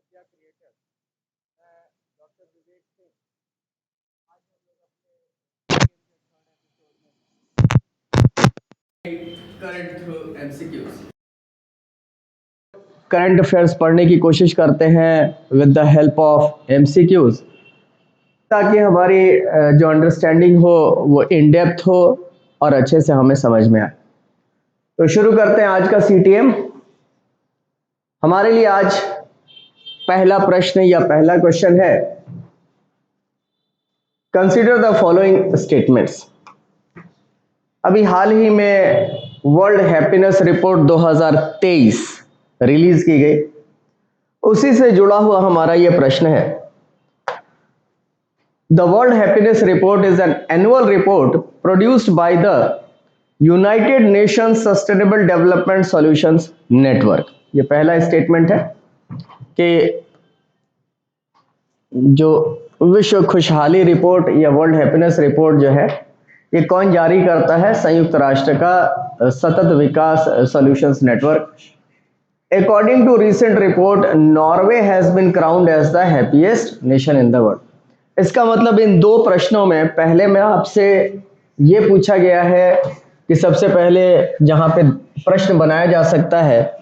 Media creator. मैं doctor Vivek Singh. आज हम लोग current through MCQs current affairs पढ़ने की कोशिश करते हैं with the help of MCQs, ताकि हमारी जो अंडरस्टैंडिंग हो वो इन डेप्थ हो और अच्छे से हमें समझ में आए। तो शुरू करते हैं आज का सीटीएम। हमारे लिए आज पहला प्रश्न या पहला क्वेश्चन है, कंसीडर द फॉलोइंग स्टेटमेंट्स। अभी हाल ही में वर्ल्ड हैप्पीनेस रिपोर्ट 2023 रिलीज की गई, उसी से जुड़ा हुआ हमारा यह प्रश्न है। The world happiness report is an annual report produced by the United Nations sustainable development solutions network. ये पहला स्टेटमेंट है कि जो विश्व खुशहाली रिपोर्ट या वर्ल्ड हैप्पीनेस रिपोर्ट जो है, ये कौन जारी करता है? संयुक्त राष्ट्र का सतत विकास solutions network. According to recent report, Norway has been crowned as the happiest nation in the world. इसका मतलब इन दो प्रश्नों में पहले में आपसे ये पूछा गया है कि सबसे पहले जहां पे प्रश्न बनाया जा सकता है,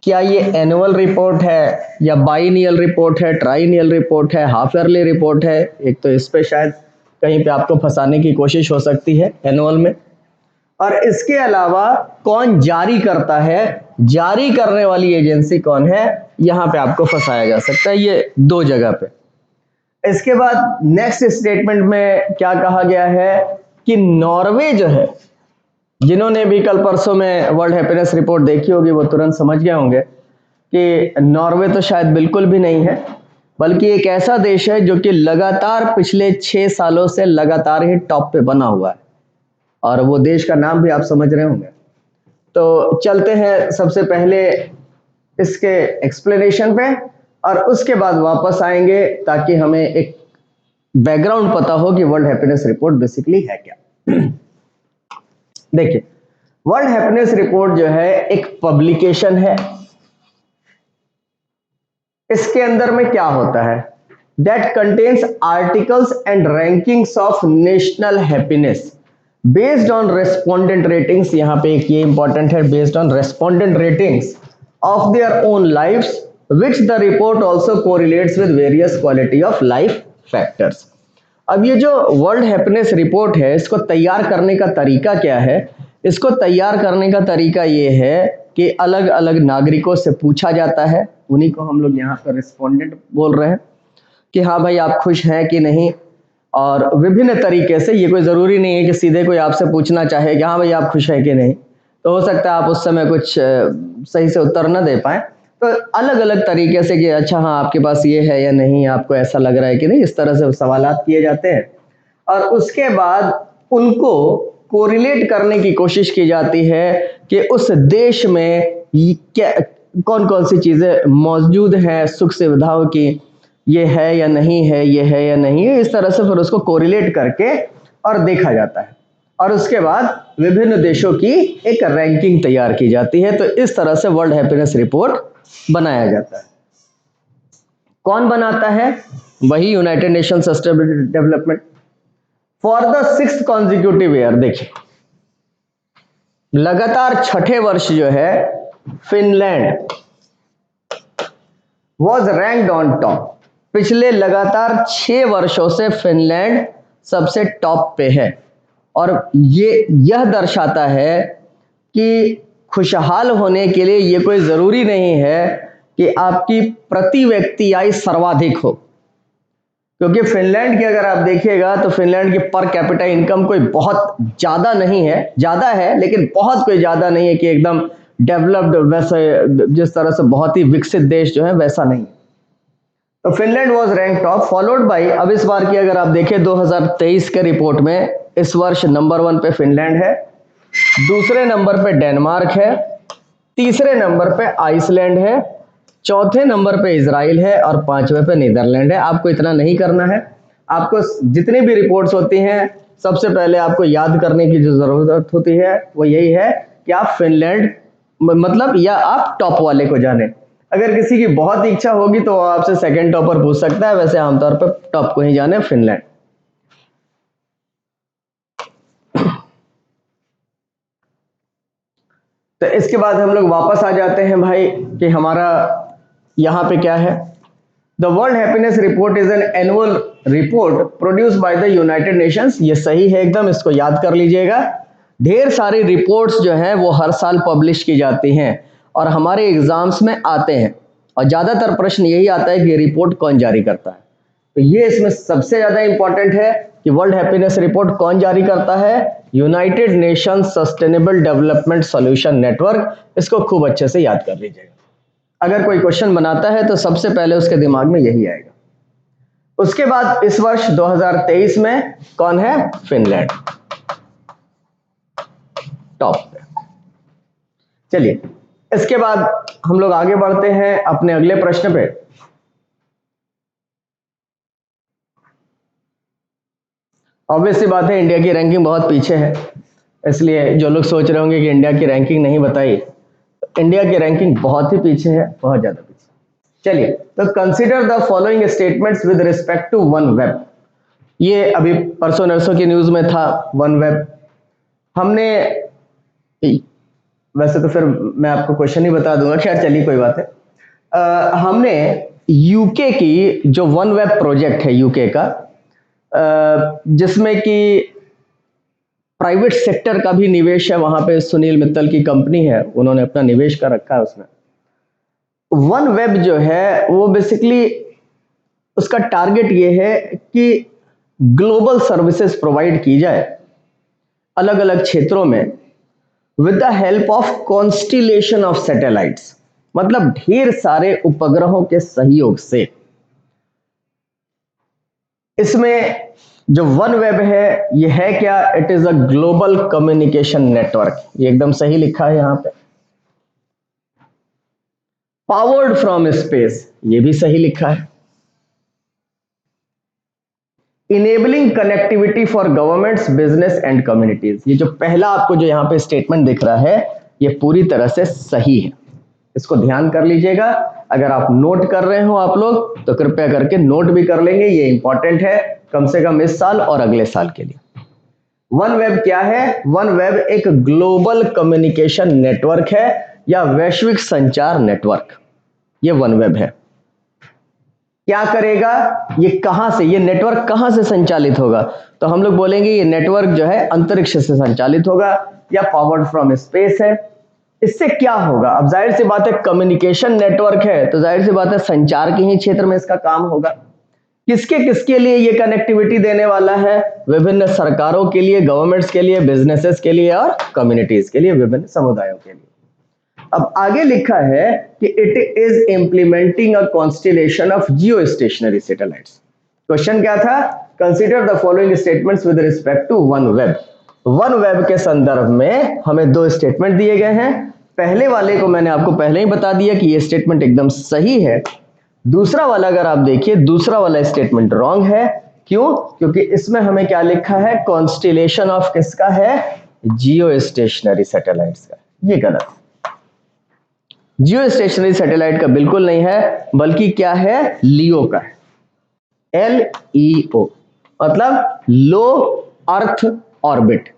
क्या ये एनुअल रिपोर्ट है या बाइनियल रिपोर्ट है, ट्राइनियल रिपोर्ट है, हाफ ईयरली रिपोर्ट है? एक तो इस पे शायद कहीं पे आपको फंसाने की कोशिश हो सकती है एनुअल में। और इसके अलावा कौन जारी करता है, जारी करने वाली एजेंसी कौन है, यहां पे आपको फंसाया जा सकता है, ये दो जगह पे। इसके बाद नेक्स्ट स्टेटमेंट में क्या कहा गया है कि नॉर्वे जो है, जिन्होंने भी कल परसों में वर्ल्ड हैप्पीनेस रिपोर्ट देखी होगी वो तुरंत समझ गए होंगे कि नॉर्वे तो शायद बिल्कुल भी नहीं है, बल्कि एक ऐसा देश है जो कि लगातार पिछले 6 सालों से लगातार ही टॉप पे बना हुआ है, और वो देश का नाम भी आप समझ रहे होंगे। तो चलते हैं सबसे पहले इसके एक्सप्लेनेशन पे, और उसके बाद वापस आएंगे ताकि हमें एक बैकग्राउंड पता हो कि वर्ल्ड हैप्पीनेस रिपोर्ट बेसिकली है क्या। देखिए, वर्ल्ड हैप्पीनेस रिपोर्ट जो है एक पब्लिकेशन है। इसके अंदर में क्या होता है? That contains articles and rankings of national happiness based on respondent ratings. यहां पे एक ये इंपॉर्टेंट है, based on respondent ratings of their own lives which the report also correlates with various quality of life factors। अब ये जो world happiness report है, इसको तैयार करने का तरीका क्या है? इसको तैयार करने का तरीका ये है कि अलग अलग नागरिकों से पूछा जाता है, उन्हीं को हम लोग यहाँ पर रिस्पोंडेंट बोल रहे हैं, कि हाँ भाई आप खुश हैं कि नहीं। और विभिन्न तरीके से, ये कोई ज़रूरी नहीं है कि सीधे कोई आपसे पूछना चाहे कि हाँ भाई आप खुश हैं कि नहीं, तो हो सकता है आप उस समय कुछ सही से उत्तर न दे पाए। तो अलग अलग तरीके से कि अच्छा हाँ आपके पास ये है या नहीं, आपको ऐसा लग रहा है कि नहीं, इस तरह से सवालात किए जाते हैं। और उसके बाद उनको कोरिलेट करने की कोशिश की जाती है कि उस देश में क्या कौन कौन सी चीज़ें मौजूद हैं, सुख सुविधाओं की, ये है या नहीं है, ये है या नहीं है। इस तरह से फिर उसको कोरिलेट करके और देखा जाता है, और उसके बाद विभिन्न देशों की एक रैंकिंग तैयार की जाती है। तो इस तरह से वर्ल्ड हैप्पीनेस रिपोर्ट बनाया जाता है। कौन बनाता है? वही United nation sustainable development for the 6th consecutive year. देखिए, लगातार छठे वर्ष जो है Finland was ranked on top. पिछले लगातार 6 वर्षों से फिनलैंड सबसे टॉप पे है, और यह दर्शाता है कि खुशहाल होने के लिए ये कोई ज़रूरी नहीं है कि आपकी प्रति व्यक्ति आय सर्वाधिक हो, क्योंकि फिनलैंड की अगर आप देखिएगा तो फिनलैंड की पर कैपिटा इनकम कोई बहुत ज़्यादा नहीं है, ज़्यादा है लेकिन बहुत कोई ज़्यादा नहीं है कि एकदम डेवलप्ड, वैसे जिस तरह से बहुत ही विकसित देश जो है वैसा नहीं। तो Finland was rank top, followed by, अब इस बार की अगर आप देखें 2023 के रिपोर्ट में, इस वर्ष नंबर 1 पे फिनलैंड है, दूसरे नंबर पे डेनमार्क है, तीसरे नंबर पे आइसलैंड है, चौथे नंबर पे इजराइल है, और 5वें पे नीदरलैंड है। आपको इतना नहीं करना है, आपको जितनी भी रिपोर्ट्स होती हैं सबसे पहले आपको याद करने की जो जरूरत होती है वो यही है कि आप फिनलैंड मतलब या आप टॉप वाले को जाने। अगर किसी की बहुत इच्छा होगी तो वो आपसे सेकंड टॉपर पूछ सकता है, वैसे आमतौर पर टॉप को ही जाने फिनलैंड। तो इसके बाद हम लोग वापस आ जाते हैं भाई कि हमारा यहाँ पे क्या है। The world happiness report is an annual report produce by the United Nations. ये सही है एकदम, इसको याद कर लीजिएगा। ढेर सारी रिपोर्ट्स जो हैं वो हर साल पब्लिश की जाती हैं और हमारे एग्जाम्स में आते हैं, और ज़्यादातर प्रश्न यही आता है कि ये रिपोर्ट कौन जारी करता है। तो ये इसमें सबसे ज़्यादा इंपॉर्टेंट है कि वर्ल्ड हैप्पीनेस रिपोर्ट कौन जारी करता है। United Nations sustainable development solution network. इसको खूब अच्छे से याद कर लीजिएगा। अगर कोई क्वेश्चन बनाता है तो सबसे पहले उसके दिमाग में यही आएगा। उसके बाद इस वर्ष 2023 में कौन है? फिनलैंड टॉप पे। चलिए इसके बाद हम लोग आगे बढ़ते हैं अपने अगले प्रश्न पे। ऑब्वियस सी बात है, इंडिया की रैंकिंग बहुत पीछे है, इसलिए जो लोग सोच रहे होंगे कि इंडिया की रैंकिंग नहीं बताई, इंडिया की रैंकिंग बहुत ही पीछे है, बहुत ज्यादा पीछे। चलिए, तो consider the following statements with respect to OneWeb. ये अभी परसों नरसों की न्यूज में था वन वेब। हमने, वैसे तो फिर मैं आपको क्वेश्चन ही बता दूंगा, खैर चलिए कोई बात है। हमने यूके की जो वन वेब प्रोजेक्ट है यूके का, जिसमें कि प्राइवेट सेक्टर का भी निवेश है, वहां पे सुनील मित्तल की कंपनी है, उन्होंने अपना निवेश कर रखा है उसमें। वन वेब जो है वो बेसिकली उसका टारगेट ये है कि ग्लोबल सर्विसेज प्रोवाइड की जाए अलग अलग क्षेत्रों में with the help of constellation of satellites, मतलब ढेर सारे उपग्रहों के सहयोग से। इसमें जो वन वेब है ये है क्या? It is a global communication network. ये एकदम सही लिखा है यहां पे। पावर्ड फ्रॉम स्पेस, ये भी सही लिखा है। Enabling connectivity for governments, business and communities. ये जो पहला आपको जो यहाँ पे स्टेटमेंट दिख रहा है ये पूरी तरह से सही है, इसको ध्यान कर लीजिएगा। अगर आप नोट कर रहे हो आप लोग तो कृपया करके नोट भी कर लेंगे, ये इंपॉर्टेंट है कम से कम इस साल और अगले साल के लिए। वन वेब क्या है? वन वेब एक ग्लोबल कम्युनिकेशन नेटवर्क है या वैश्विक संचार नेटवर्क, ये वन वेब है। क्या करेगा ये? कहां से, ये नेटवर्क कहां से संचालित होगा? तो हम लोग बोलेंगे ये नेटवर्क जो है अंतरिक्ष से संचालित होगा या पावर्ड फ्रॉम स्पेस है। इससे क्या होगा? अब जाहिर सी बात है कम्युनिकेशन नेटवर्क है तो जाहिर सी बात है संचार के ही क्षेत्र में इसका काम होगा। किसके किसके लिए ये कनेक्टिविटी देने वाला है? विभिन्न सरकारों के लिए, गवर्नमेंट्स के लिए, बिजनेसेस के लिए और कम्युनिटीज के लिए, विभिन्न समुदायों के लिए। अब आगे लिखा है कि it is implementing a constellation of geostationary satellites. Question क्या था? Consider the following statements with respect to OneWeb. OneWeb के संदर्भ में हमें दो स्टेटमेंट दिए गए हैं। पहले वाले को मैंने आपको पहले ही बता दिया कि ये स्टेटमेंट एकदम सही है। दूसरा वाला अगर आप देखिए, दूसरा वाला स्टेटमेंट रॉन्ग है। क्यों? क्योंकि इसमें हमें क्या लिखा है? कॉन्स्टिलेशन ऑफ किसका है? जियो स्टेशनरी सैटेलाइट्स का। ये गलत। जियो स्टेशनरी सैटेलाइट का बिल्कुल नहीं है, बल्कि क्या है? लियो का है। LEO मतलब लो अर्थ ऑर्बिट।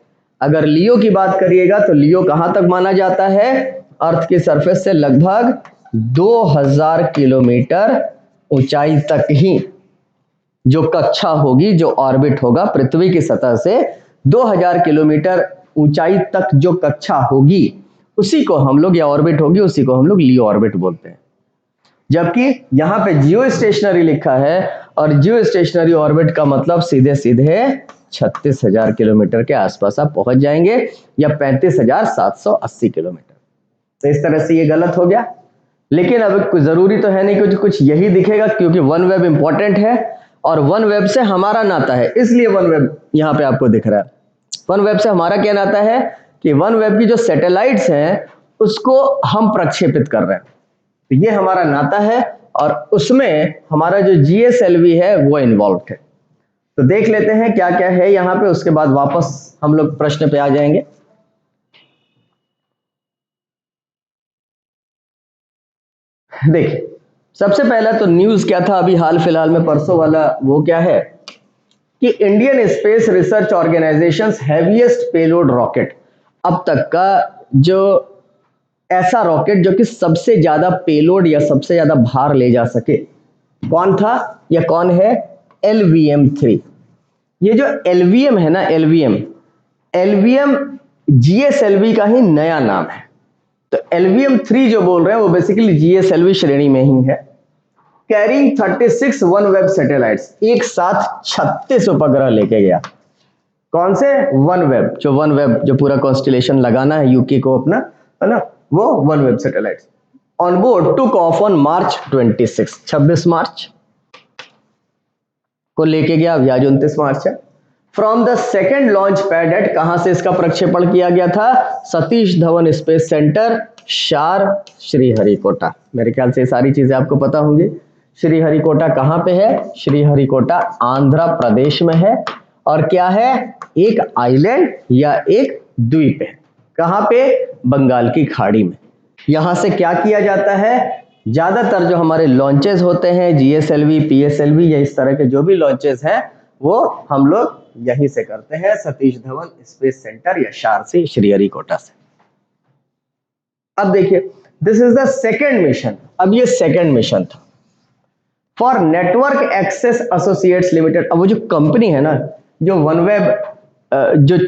अगर लियो की बात करिएगा तो लियो कहां तक माना जाता है? अर्थ की सरफेस से लगभग 2000 किलोमीटर ऊंचाई तक ही जो कक्षा होगी, जो ऑर्बिट होगा पृथ्वी की सतह से 2000 किलोमीटर ऊंचाई तक जो कक्षा होगी उसी को हम लोग, या ऑर्बिट होगी उसी को हम लोग लियो ऑर्बिट बोलते हैं। जबकि यहां पे जियो स्टेशनरी लिखा है और जियो स्टेशनरी ऑर्बिट का मतलब सीधे सीधे 36,000 किलोमीटर के आसपास आप पहुंच जाएंगे या 35,780 किलोमीटर। तो इस तरह से ये गलत हो गया। लेकिन अब जरूरी तो है नहीं कुछ कुछ यही दिखेगा, क्योंकि वन वेब इंपॉर्टेंट है और वन वेब से हमारा नाता है, इसलिए वन वेब यहां पे आपको दिख रहा है। वन वेब से हमारा क्या नाता है कि वन वेब की जो सैटेलाइट्स हैं उसको हम प्रक्षेपित कर रहे हैं, तो ये हमारा नाता है और उसमें हमारा जो GSLV है वो इन्वॉल्व है। तो देख लेते हैं क्या क्या है यहाँ पे, उसके बाद वापस हम लोग प्रश्न पे आ जाएंगे। देखिए, सबसे पहला तो न्यूज क्या था अभी हाल फिलहाल में, परसों वाला, वो क्या है कि Indian Space Research Organisation heaviest payload rocket, अब तक का जो ऐसा रॉकेट जो कि सबसे ज्यादा पेलोड या सबसे ज्यादा भार ले जा सके, कौन था या कौन है? LVM-3। ये जो LVM है ना, एलवीएम जीएसएलवी का ही नया नाम है। तो LVM-3 जो बोल रहे हैं वो बेसिकली जीएसएलवी श्रेणी में ही है। कैरिंग 36 वन वेब सैटेलाइट्स, एक साथ 36 उपग्रह लेके गया। कौन से? वन वेब, जो वन वेब जो पूरा कॉन्स्टिलेशन लगाना है यूके को अपना, है ना, वो OneWeb satellites on board took off on March 26 March को लेके गया, अभी आज 29 मार्च है। From the second launch pad at, कहां से इसका प्रक्षेपण किया गया था? सतीश धवन स्पेस सेंटर, शार, श्रीहरिकोटा। मेरे ख्याल से ये सारी चीजें आपको पता होंगी। श्रीहरिकोटा कहां पे है? श्रीहरिकोटा आंध्र प्रदेश में है। और क्या है? एक आइलैंड या एक द्वीप है। कहां पे? बंगाल की खाड़ी में। यहां से क्या किया जाता है? ज्यादातर जो हमारे लॉन्चेस होते हैं, जीएसएलवी, पीएसएलवी या इस तरह के जो भी लॉन्चेस हैं, वो हम लोग यहीं से करते हैं, सतीश धवन स्पेस सेंटर या शार से, श्रीहरिकोटा से। अब देखिए, this is the second mission. अब ये सेकेंड मिशन था for Network Access Associates Limited. अब वो जो कंपनी है ना, जो वनवेब, जो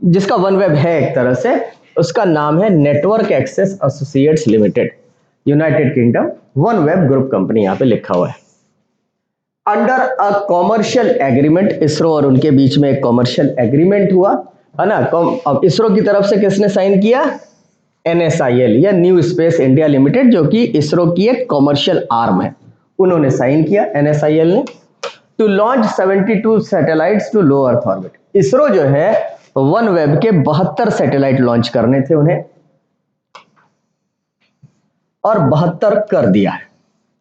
जिसका वनवेब है एक तरह से, उसका नाम है Network Access Associates Limited, United Kingdom, OneWeb group company यहां पे लिखा हुआ है। Under a commercial agreement, ISRO और उनके बीच में एक कॉमर्शियल एग्रीमेंट हुआ, है ना। अब इसरो की तरफ से किसने साइन किया? NSIL या न्यू स्पेस इंडिया लिमिटेड, जो कि इसरो की एक कॉमर्शियल आर्म है, उन्होंने साइन किया, NSIL ने। To launch 72 satellites to low earth orbit. ISRO जो है वन वेब के 72 सैटेलाइट लॉन्च करने थे उन्हें, और 72 कर दिया है।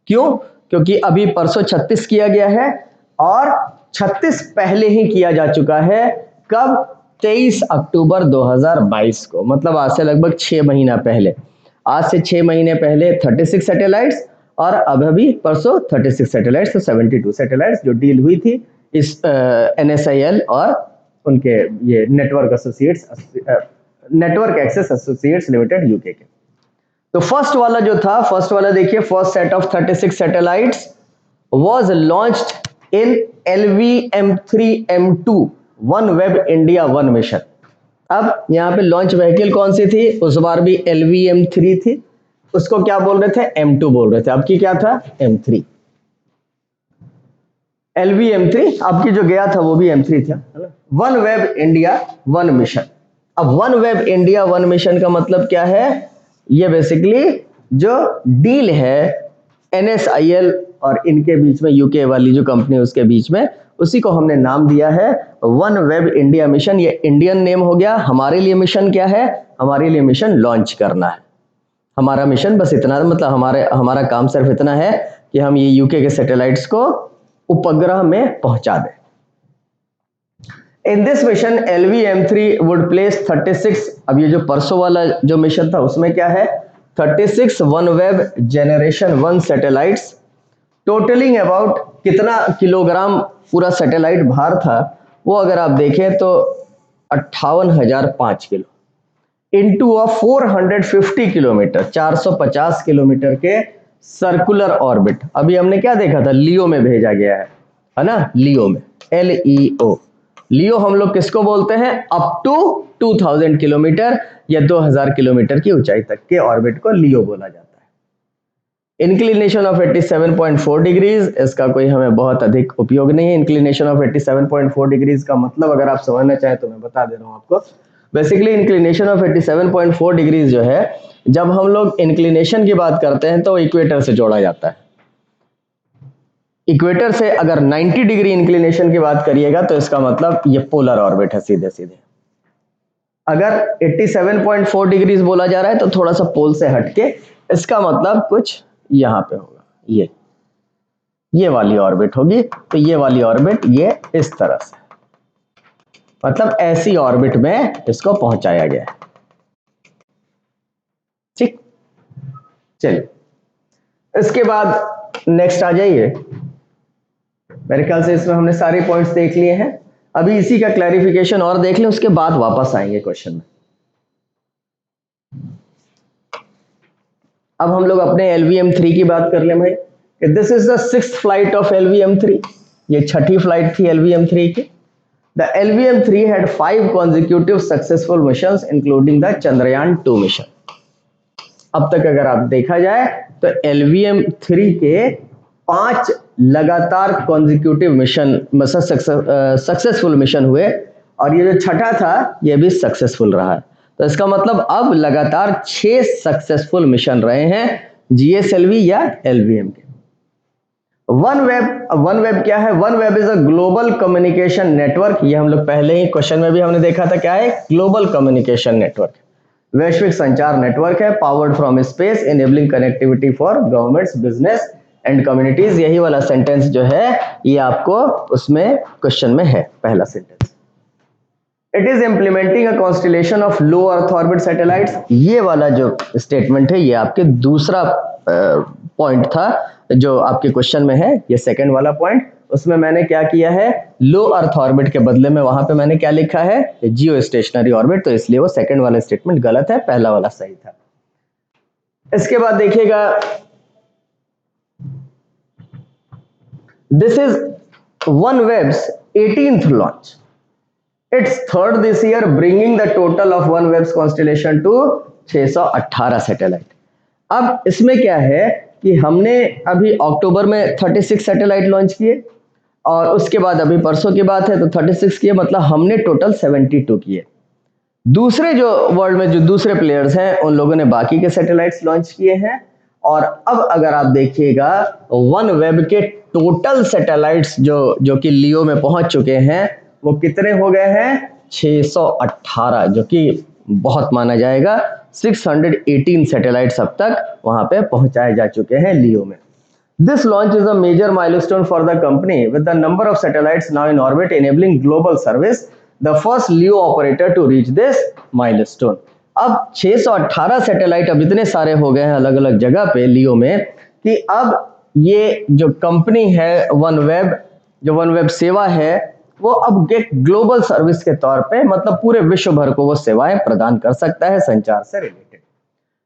क्यों? क्योंकि अभी परसों 36 किया गया है, और 36 पहले ही किया जा चुका है। कब? 23 अक्टूबर 2022 को, मतलब आज से लगभग 6 महीना पहले। आज से 6 महीने पहले 36 सैटेलाइट्स, और अब अभी परसों 36 सैटेलाइट्स, तो 72 सैटेलाइट्स जो डील हुई थी इस NSIL और उनके ये Network Access Associates Limited UK के। तो फर्स्ट वाला जो था, फर्स्ट वाला देखिए, first set of 36 satellites was launched in LVM-3M2 one web India one mission. अब यहां पे लॉन्च व्हीकल कौन सी थी? उस बार भी LVM-3 थी, उसको क्या बोल रहे थे? M2 बोल रहे थे। अब की क्या था? M3। LVM-3 अब की जो गया था वो भी M3 था, है ना। One web India one mission. अब one web India one mission का मतलब क्या है? ये बेसिकली जो डील है NSIL और इनके बीच में, यूके वाली जो कंपनी उसके बीच में, उसी को हमने नाम दिया है वन वेब इंडिया मिशन। ये इंडियन नेम हो गया। हमारे लिए मिशन क्या है? हमारे लिए मिशन लॉन्च करना है। हमारा मिशन बस इतना, मतलब हमारा काम सिर्फ इतना है कि हम ये यूके के सैटेलाइट्स को उपग्रह में पहुंचा दें। In this mission LVM-3 would place 36, अब ये जो परसों वाला जो मिशन था उसमें क्या है? 36 one web generation one satellites, totalling about, कितना किलोग्राम पूरा सैटेलाइट भार था वो अगर आप देखें तो 58,005 किलो इनटू 450 किलोमीटर, 450 किलोमीटर के सर्कुलर ऑर्बिट। अभी हमने क्या देखा था? लियो में भेजा गया है ना, लियो में, LEO। लियो हम लोग किसको बोलते हैं? अप टू 2000 किलोमीटर या 2000 किलोमीटर की ऊंचाई तक के ऑर्बिट को लियो बोला जाता है। इंक्लिनेशन ऑफ 87.4 डिग्रीज, इसका कोई हमें बहुत अधिक उपयोग नहीं है। इंक्लिनेशन ऑफ 87.4 डिग्रीज का मतलब अगर आप समझना चाहें तो मैं बता दे रहा हूं आपको। बेसिकली इंक्लिनेशन ऑफ 87.4 डिग्रीज जो है, जब हम लोग इंक्लिनेशन की बात करते हैं तो इक्वेटर से जोड़ा जाता है। इक्वेटर से अगर 90 डिग्री इंक्लिनेशन की बात करिएगा तो इसका मतलब ये पोलर ऑर्बिट है सीधे सीधे। अगर 87.4 डिग्रीज बोला जा रहा है तो थोड़ा सा पोल से हटके, इसका मतलब कुछ यहां पे होगा, ये वाली ऑर्बिट होगी। तो ये वाली ऑर्बिट ये इस तरह से, मतलब ऐसी ऑर्बिट में इसको पहुंचाया गया है। ठीक, चलिए इसके बाद नेक्स्ट आ जाइए। मेरे ख्याल से इसमें हमने सारे पॉइंट्स देख लिए हैं। अभी इसी का क्लैरिफिकेशन और देख लें, उसके बाद वापस आएंगे क्वेश्चन में। अब हम लोग अपने LVM-3 की बात कर लें भाई। This is the 6th flight of LVM-3। ये छठी फ्लाइट थी LVM-3 की। The LVM-3 had 5 consecutive successful missions including the Chandrayaan-2 mission। अब तक अगर आप देखा जाए तो LVM-3 के 5 लगातार कॉन्जिक्यूटिव मिशन सक्सेसफुल मिशन हुए, और ये जो छठा था ये भी सक्सेसफुल रहा है। तो इसका मतलब अब लगातार 6 सक्सेसफुल मिशन रहे हैं GSLV या LVM के। वन वेब क्या है? One web is a global communication network. ये हम लोग पहले ही क्वेश्चन में भी हमने देखा था, क्या है? ग्लोबल कम्युनिकेशन नेटवर्क, वैश्विक संचार नेटवर्क है, powered from space, enabling connectivity for governments, business and communities. यही वाला सेंटेंस जो है ये आपको उसमें क्वेश्चन में है, पहला sentence. It is implementing a constellation of low earth orbit satellites. ये वाला जो स्टेटमेंट है ये आपके दूसरा पॉइंट था जो आपके क्वेश्चन में है, ये सेकंड वाला पॉइंट। उसमें मैंने क्या किया है, लो अर्थ ऑर्बिट के बदले में वहां पे मैंने क्या लिखा है, जियो स्टेशनरी ऑर्बिट, तो इसलिए वो सेकंड वाला स्टेटमेंट गलत है, पहला वाला सही था। इसके बाद देखिएगा, this is OneWeb's 18th launch, it's third this year, bringing the total of OneWeb's constellation to 618 satellite. अब इसमें क्या है कि हमने अभी अक्टूबर में 36 सैटेलाइट लॉन्च किए, और उसके बाद अभी परसों की बात है तो 36 किए, मतलब हमने टोटल 72 किए। दूसरे जो वर्ल्ड में जो दूसरे प्लेयर्स हैं उन लोगों ने बाकी के सैटेलाइट्स लॉन्च किए हैं। और अब अगर आप देखिएगा वन वेब के टोटल सैटेलाइट्स जो कि लियो में पहुंच चुके हैं वो कितने हो गए हैं? 618, जो कि बहुत माना जाएगा। 618 सैटेलाइट्स अब तक वहां पे पहुंचाए जा चुके हैं लियो में। This launch is a major milestone for the company with the number of satellites now in orbit enabling global service, the first LEO operator to reach this milestone। अब 618 सैटेलाइट अब इतने सारे हो गए हैं अलग अलग जगह पे लियो में कि अब ये जो कंपनी है OneWeb, जो OneWeb सेवा है वो अब एक ग्लोबल सर्विस के तौर पे, मतलब पूरे विश्व भर को वो सेवाएं प्रदान कर सकता है संचार से related.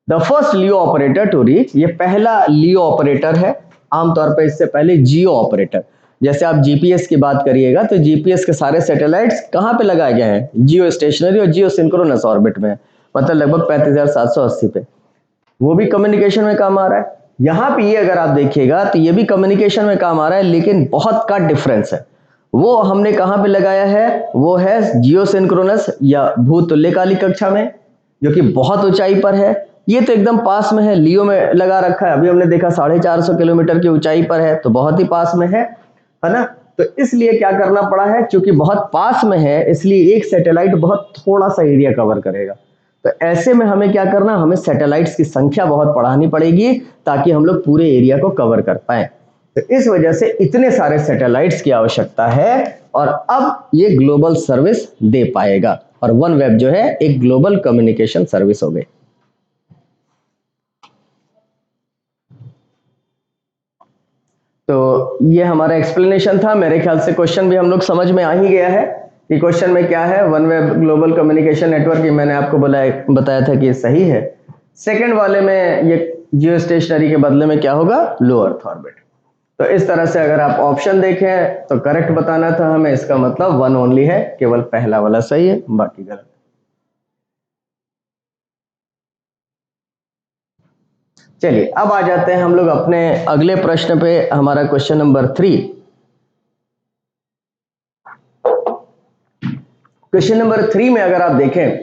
The first LEO operator to reach, ये पहला लियो ऑपरेटर है। आमतौर पर इससे पहले जियो ऑपरेटर, जैसे आप जीपीएस की बात करिएगा तो जीपीएस के सारे सैटेलाइट्स कहाँ पे लगाए गए हैं? जियो स्टेशनरी और जियो सिंक्रोनस ऑर्बिट में, मतलब लगभग 35,780 पे। वो भी कम्युनिकेशन में काम आ रहा है। यहाँ पे ये अगर आप देखिएगा तो ये भी कम्युनिकेशन में काम आ रहा है, लेकिन बहुत का डिफरेंस है। वो हमने कहाँ पे लगाया है? वो है जियो सिंक्रोनस या भूतुल्यकालिक कक्षा में, जो कि बहुत ऊंचाई पर है। ये तो एकदम पास में है, लियो में लगा रखा है। अभी हमने देखा 450 किलोमीटर की ऊंचाई पर है, तो बहुत ही पास में है ना? तो इसलिए क्या करना पड़ा है, क्योंकि बहुत पास में है इसलिए एक सैटेलाइट बहुत थोड़ा सा एरिया कवर करेगा। तो ऐसे में हमें क्या करना, हमें सैटेलाइट्स की संख्या बहुत बढ़ानी पड़ेगी ताकि हम लोग पूरे एरिया को कवर कर पाए। तो इस वजह से इतने सारे सैटेलाइट्स की आवश्यकता है, और अब ये ग्लोबल सर्विस दे पाएगा, और OneWeb जो है एक ग्लोबल कम्युनिकेशन सर्विस हो गई। तो ये हमारा एक्सप्लेनेशन था। मेरे ख्याल से क्वेश्चन भी हम लोग समझ में आ ही गया है कि क्वेश्चन में क्या है। OneWeb ग्लोबल कम्युनिकेशन नेटवर्क, मैंने आपको बताया था कि ये सही है। सेकंड वाले में ये जियो स्टेशनरी के बदले में क्या होगा? लो अर्थ ऑर्बिट। तो इस तरह से अगर आप ऑप्शन देखें तो करेक्ट बताना था हमें, इसका मतलब वन ओनली है, केवल पहला वाला सही है, बाकी गलत। चलिए अब आ जाते हैं हम लोग अपने अगले प्रश्न पे, हमारा क्वेश्चन नंबर 3। क्वेश्चन नंबर 3 में अगर आप देखें,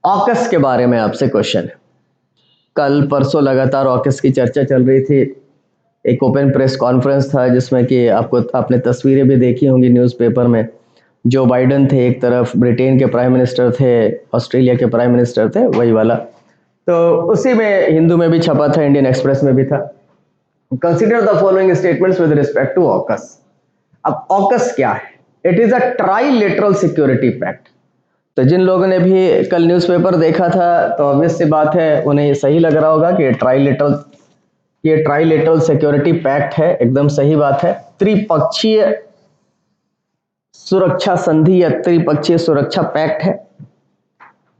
ऑकस के बारे में आपसे क्वेश्चन है। कल परसों लगातार ऑकस की चर्चा चल रही थी। एक ओपन प्रेस कॉन्फ्रेंस था जिसमें कि आपने तस्वीरें भी देखी होंगी न्यूज़पेपर में। जो बाइडन थे एक तरफ, ब्रिटेन के प्राइम मिनिस्टर थे, ऑस्ट्रेलिया के प्राइम मिनिस्टर थे, वही वाला। तो उसी में हिंदू में भी छपा था, इंडियन एक्सप्रेस में भी था। Consider the following statements with respect to AUKUS. अब ऑकस क्या है? It is a trilateral security pact. तो जिन लोगों ने भी कल न्यूज़पेपर देखा था तो ऑब्वियस सी बात है उन्हें ये सही लग रहा होगा कि ये ट्राइलेटरल सिक्योरिटी पैक्ट है, एकदम सही बात है। त्रिपक्षीय सुरक्षा संधि या त्रिपक्षीय सुरक्षा पैक्ट है।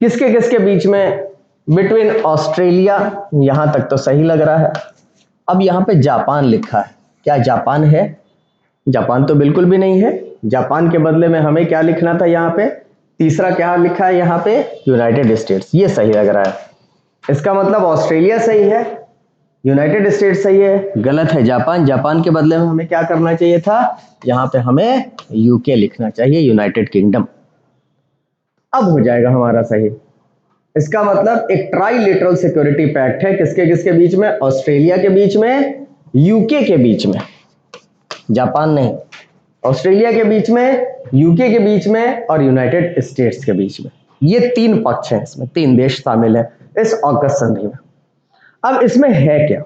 किसके किसके बीच में? बिटवीन ऑस्ट्रेलिया, यहां तक तो सही लग रहा है। अब यहां पे जापान लिखा है, क्या जापान है? जापान तो बिल्कुल भी नहीं है। जापान के बदले में हमें क्या लिखना था यहाँ पे? तीसरा क्या लिखा है यहाँ पे? United states. ये सही लग रहा है। इसका मतलब ऑस्ट्रेलिया सही है, यूनाइटेड स्टेट्स सही है, गलत है जापान। जापान के बदले में हमें क्या करना चाहिए था? यहाँ पे हमें यूके लिखना चाहिए, यूनाइटेड किंगडम। अब हो जाएगा हमारा सही। इसका मतलब एक ट्राइलेटरल सिक्योरिटी पैक्ट है, किसके किसके बीच में? ऑस्ट्रेलिया के बीच में, यूके के बीच में, जापान नहीं, ऑस्ट्रेलिया के बीच में, यूके के बीच में और यूनाइटेड स्टेट्स के बीच में। ये तीन पक्ष हैं, इसमें तीन देश शामिल है इस ऑकस संधि में। अब इसमें है क्या?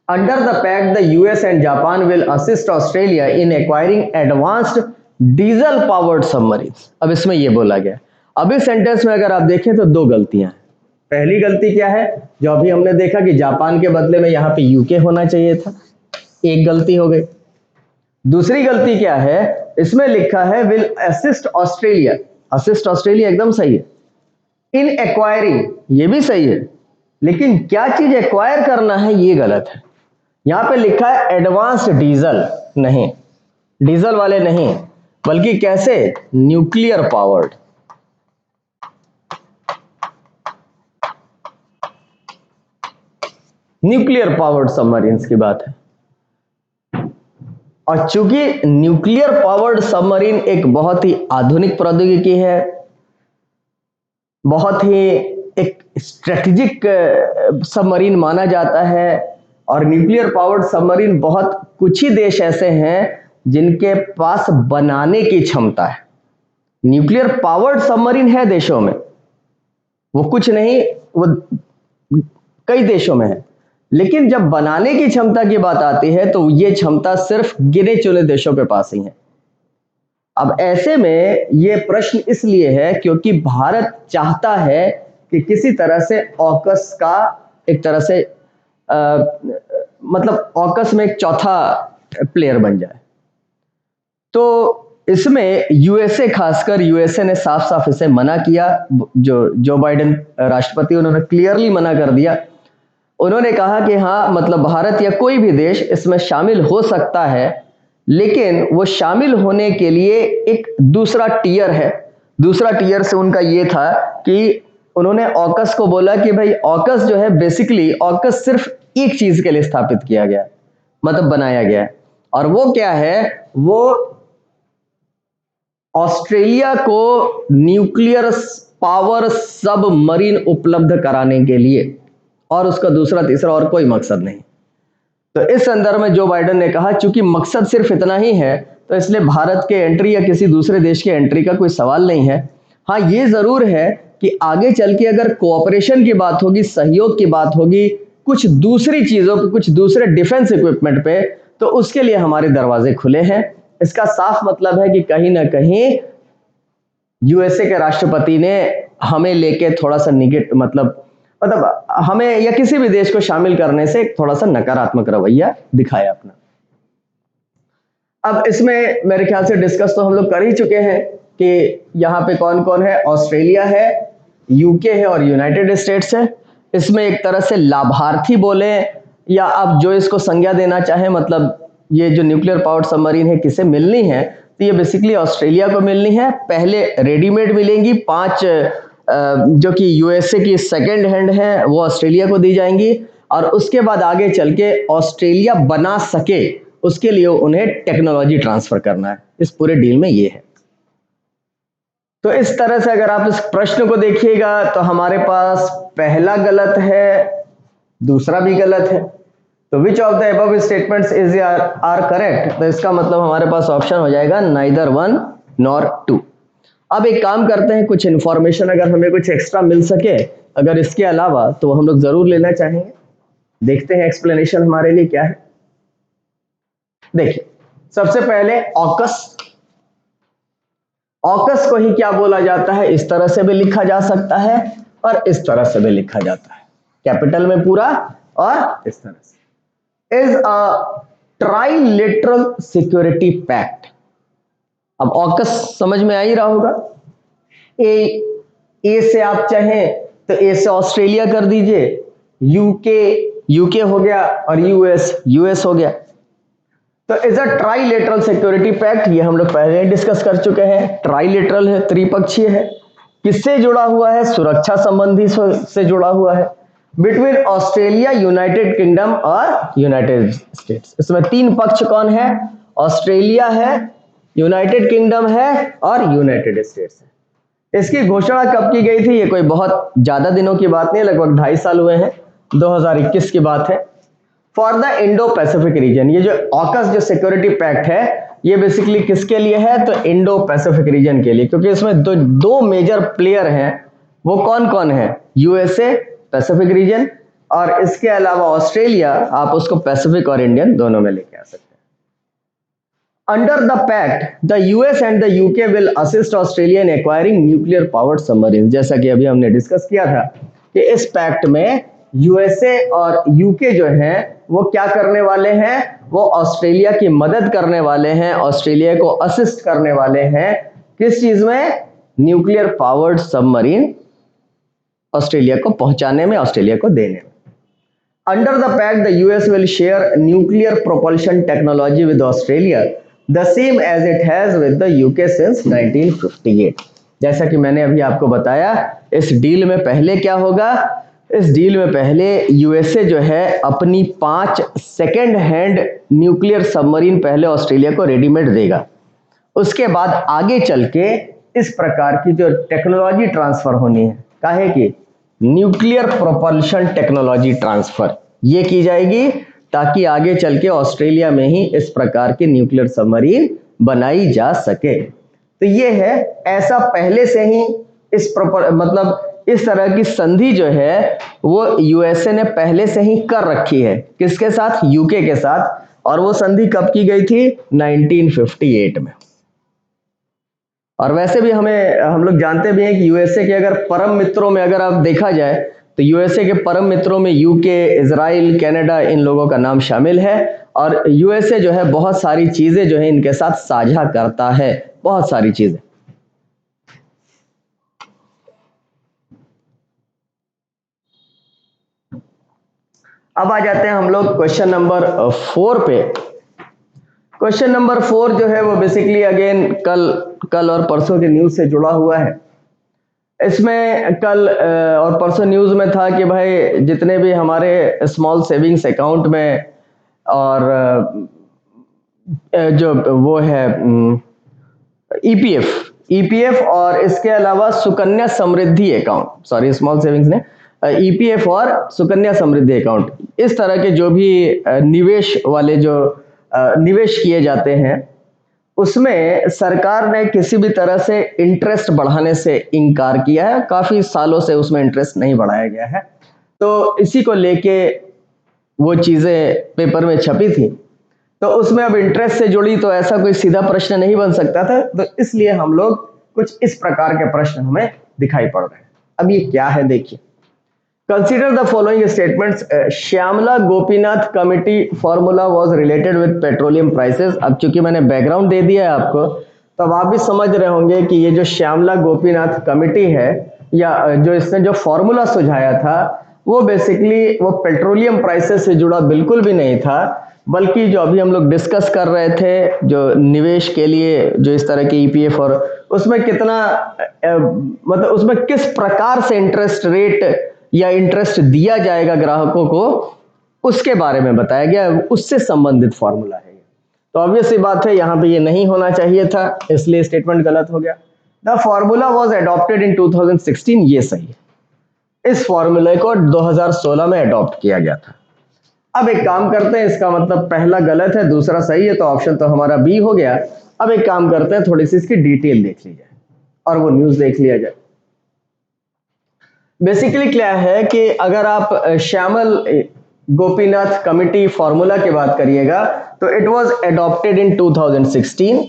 Under the pact the US and Japan will assist Australia in acquiring advanced diesel powered submarines. अब इसमें ये बोला गया। अब इस सेंटेंस में अगर आप देखें तो दो गलतियां हैं। पहली गलती क्या है? जो अभी हमने देखा कि जापान के बदले में यहाँ पे यूके होना चाहिए था, एक गलती हो गई। दूसरी गलती क्या है? इसमें लिखा है will assist Australia. Assist Australia एकदम सही है। इन एक्वायरिंग, ये भी सही है, लेकिन क्या चीज एक्वायर करना है ये गलत है। यहां पे लिखा है एडवांस्ड डीजल, नहीं, डीजल वाले नहीं, बल्कि कैसे? Nuclear powered. Nuclear powered submarines की बात है। और चूंकि न्यूक्लियर पावर्ड सबमरीन एक बहुत ही आधुनिक प्रौद्योगिकी है, बहुत ही एक स्ट्रेटेजिक सबमरीन माना जाता है, और न्यूक्लियर पावर्ड सबमरीन बहुत कुछ ही देश ऐसे हैं जिनके पास बनाने की क्षमता है। न्यूक्लियर पावर्ड सबमरीन है देशों में, वो कुछ नहीं, वो कई देशों में है, लेकिन जब बनाने की क्षमता की बात आती है तो ये क्षमता सिर्फ गिने चुने देशों के पास ही है। अब ऐसे में ये प्रश्न इसलिए है क्योंकि भारत चाहता है कि किसी तरह से ऑकस का एक तरह से मतलब ऑकस में एक चौथा प्लेयर बन जाए। तो इसमें यूएसए, खासकर यूएसए ने साफ साफ इसे मना किया। जो बाइडेन राष्ट्रपति, उन्होंने क्लियरली मना कर दिया। उन्होंने कहा कि हाँ, मतलब भारत या कोई भी देश इसमें शामिल हो सकता है, लेकिन वो शामिल होने के लिए एक दूसरा टियर है। दूसरा टियर से उनका ये था कि उन्होंने ऑकस को बोला कि भाई ऑकस जो है, बेसिकली ऑकस सिर्फ एक चीज के लिए स्थापित किया गया, मतलब बनाया गया है, और वो क्या है? वो ऑस्ट्रेलिया को न्यूक्लियर पावर सबमरीन उपलब्ध कराने के लिए, और उसका दूसरा तीसरा और कोई मकसद नहीं। तो इस संदर्भ में जो बाइडेन ने कहा, चूंकि मकसद सिर्फ इतना ही है, तो इसलिए भारत के एंट्री या किसी दूसरे देश के एंट्री का कोई सवाल नहीं है। हाँ, ये जरूर है कि आगे चल के अगर कोऑपरेशन की बात होगी, सहयोग की बात होगी, कुछ दूसरी चीजों पे, कुछ दूसरे डिफेंस इक्विपमेंट पे, तो उसके लिए हमारे दरवाजे खुले हैं। इसका साफ मतलब है कि कहीं ना कहीं यूएसए के राष्ट्रपति ने हमें लेके थोड़ा सा मतलब हमें या किसी भी देश को शामिल करने से थोड़ा सा नकारात्मक रवैया दिखाया अपना। अब इसमें मेरे ख्याल से डिस्कस तो हम लोग कर ही चुके हैं कि यहाँ पे कौन कौन है। ऑस्ट्रेलिया है, यूके है और यूनाइटेड स्टेट्स है। इसमें एक तरह से लाभार्थी बोले या आप जो इसको संज्ञा देना चाहें, मतलब ये जो न्यूक्लियर पावर्ड सबमरीन है किसे मिलनी है, तो ये बेसिकली ऑस्ट्रेलिया को मिलनी है। पहले रेडीमेड मिलेंगी 5 जो कि यूएसए की सेकेंड हैंड है, वो ऑस्ट्रेलिया को दी जाएंगी, और उसके बाद आगे चल के ऑस्ट्रेलिया बना सके उसके लिए उन्हें टेक्नोलॉजी ट्रांसफर करना है। इस पूरे डील में ये है। तो इस तरह से अगर आप इस प्रश्न को देखिएगा तो हमारे पास पहला गलत है, दूसरा भी गलत है। तो which of the above statements is are correct? तो इसका मतलब हमारे पास ऑप्शन हो जाएगा नाइदर 1 नॉर 2। अब एक काम करते हैं, कुछ इंफॉर्मेशन अगर हमें कुछ एक्स्ट्रा मिल सके अगर इसके अलावा, तो हम लोग जरूर लेना चाहेंगे। देखते हैं एक्सप्लेनेशन हमारे लिए क्या है। देखिए, सबसे पहले ऑकस। ऑकस को ही क्या बोला जाता है, इस तरह से भी लिखा जा सकता है और इस तरह से भी लिखा जाता है, कैपिटल में पूरा और इस तरह से। Is a trilateral security pact. अब ऑकस समझ में आ ही रहा होगा। ए से आप चाहें तो ए से ऑस्ट्रेलिया कर दीजिए, यूके हो गया और यूएस हो गया। तो is a trilateral security pact, ये हम लोग पहले डिस्कस कर चुके हैं। ट्राइलेटरल है, त्रिपक्षीय है। किससे जुड़ा हुआ है, सुरक्षा संबंधी से जुड़ा हुआ है, बिटवीन ऑस्ट्रेलिया, यूनाइटेड किंगडम और यूनाइटेड स्टेट्स। इसमें तीन पक्ष कौन है, ऑस्ट्रेलिया है, यूनाइटेड किंगडम है और यूनाइटेड स्टेट्स है। इसकी घोषणा कब की गई थी, ये कोई बहुत ज्यादा दिनों की बात नहीं है, लगभग 2.5 साल हुए हैं, 2021 की बात है। For the Indo Pacific region, ये जो ऑकस जो सिक्योरिटी पैक्ट है ये बेसिकली किसके लिए है, तो इंडो पैसिफिक रीजन के लिए, क्योंकि इसमें दो मेजर प्लेयर हैं। वो कौन कौन है, यूएसए पैसिफिक रीजन और इसके अलावा ऑस्ट्रेलिया, आप उसको पैसिफिक और इंडियन दोनों में लेके आ सकते हैं। Under the pact the US and the UK will assist Australia in acquiring nuclear powered submarine. जैसा कि अभी हमने डिस्कस किया था कि इस पैक्ट में यूएसए और यूके जो हैं वो क्या करने वाले हैं, वो ऑस्ट्रेलिया की मदद करने वाले हैं, ऑस्ट्रेलिया को असिस्ट करने वाले हैं। किस चीज में, न्यूक्लियर पावर्ड सबमरीन ऑस्ट्रेलिया को पहुंचाने में, ऑस्ट्रेलिया को देने में। Under the pact the US will share nuclear propulsion technology with Australia the same as it has with the UK since 1958। जैसा कि मैंने अभी आपको बताया, इस डील में पहले क्या होगा, इस डील में पहले यूएसए जो है अपनी 5 सेकेंड हैंड न्यूक्लियर सबमरीन पहले ऑस्ट्रेलिया को रेडीमेड देगा। उसके बाद आगे चल के इस प्रकार की जो टेक्नोलॉजी ट्रांसफर होनी है, काहे की, न्यूक्लियर प्रोपल्शन टेक्नोलॉजी ट्रांसफर, ये की जाएगी ताकि आगे चल के ऑस्ट्रेलिया में ही इस प्रकार की न्यूक्लियर सबमरीन बनाई जा सके। तो ये है, ऐसा पहले से ही मतलब इस तरह की संधि जो है वो यूएसए ने पहले से ही कर रखी है, किसके साथ, यूके के साथ। और वो संधि कब की गई थी, 1958 में। और वैसे भी हम लोग जानते भी हैं कि यूएसए के अगर परम मित्रों में अगर आप देखा जाए तो यूएसए के परम मित्रों में यूके, इजराइल, कनाडा, इन लोगों का नाम शामिल है। और यूएसए जो है बहुत सारी चीजें जो है इनके साथ साझा करता है, बहुत सारी चीजें। अब आ जाते हैं हम लोग क्वेश्चन नंबर 4 पे। क्वेश्चन नंबर 4 जो है वो बेसिकली अगेन कल और परसों के न्यूज से जुड़ा हुआ है। इसमें कल और परसों न्यूज में था कि भाई जितने भी हमारे स्मॉल सेविंग्स अकाउंट में और जो वो है ईपीएफ और इसके अलावा Sukanya Samriddhi account, sorry small savings ने, ईपीएफ और सुकन्या समृद्धि अकाउंट, इस तरह के जो भी निवेश वाले जो निवेश किए जाते हैं उसमें सरकार ने किसी भी तरह से इंटरेस्ट बढ़ाने से इनकार किया है। काफी सालों से उसमें इंटरेस्ट नहीं बढ़ाया गया है, तो इसी को लेके वो चीजें पेपर में छपी थी। तो उसमें अब इंटरेस्ट से जुड़ी तो ऐसा कोई सीधा प्रश्न नहीं बन सकता था, तो इसलिए हम लोग कुछ इस प्रकार के प्रश्न हमें दिखाई पड़ रहे हैं। अब ये क्या है देखिए, consider the following statements, Shyamala Gopinath committee formula was related with petroleum prices. अब चूंकि मैंने बैकग्राउंड दे दिया है आपको, तो अब आप भी समझ रहे होंगे कि ये जो श्यामला गोपीनाथ कमिटी है या जो इसने जो फॉर्मूला सुझाया था वो बेसिकली वो पेट्रोलियम प्राइसेस से जुड़ा बिल्कुल भी नहीं था, बल्कि जो अभी हम लोग डिस्कस कर रहे थे जो निवेश के लिए जो इस तरह के ईपीएफ और उसमें कितना मतलब उसमें किस प्रकार से इंटरेस्ट रेट या इंटरेस्ट दिया जाएगा ग्राहकों को, उसके बारे में बताया गया, उससे संबंधित फॉर्मूला है। तो ऑब्वियस सी बात है यहाँ पे ये नहीं होना चाहिए था, इसलिए स्टेटमेंट गलत हो गया। The formula was adopted in 2016, ये सही है। इस फॉर्मूले को 2016 में अडॉप्ट किया गया था। अब एक काम करते हैं, इसका मतलब पहला गलत है दूसरा सही है, तो ऑप्शन तो हमारा बी हो गया। अब एक काम करते हैं, थोड़ी सी इसकी डिटेल देख ली जाए और वो न्यूज देख लिया जाए। बेसिकली क्या है कि अगर आप श्यामल गोपीनाथ कमिटी फॉर्मूला की बात करिएगा तो इट वाज अडॉप्टेड इन 2016।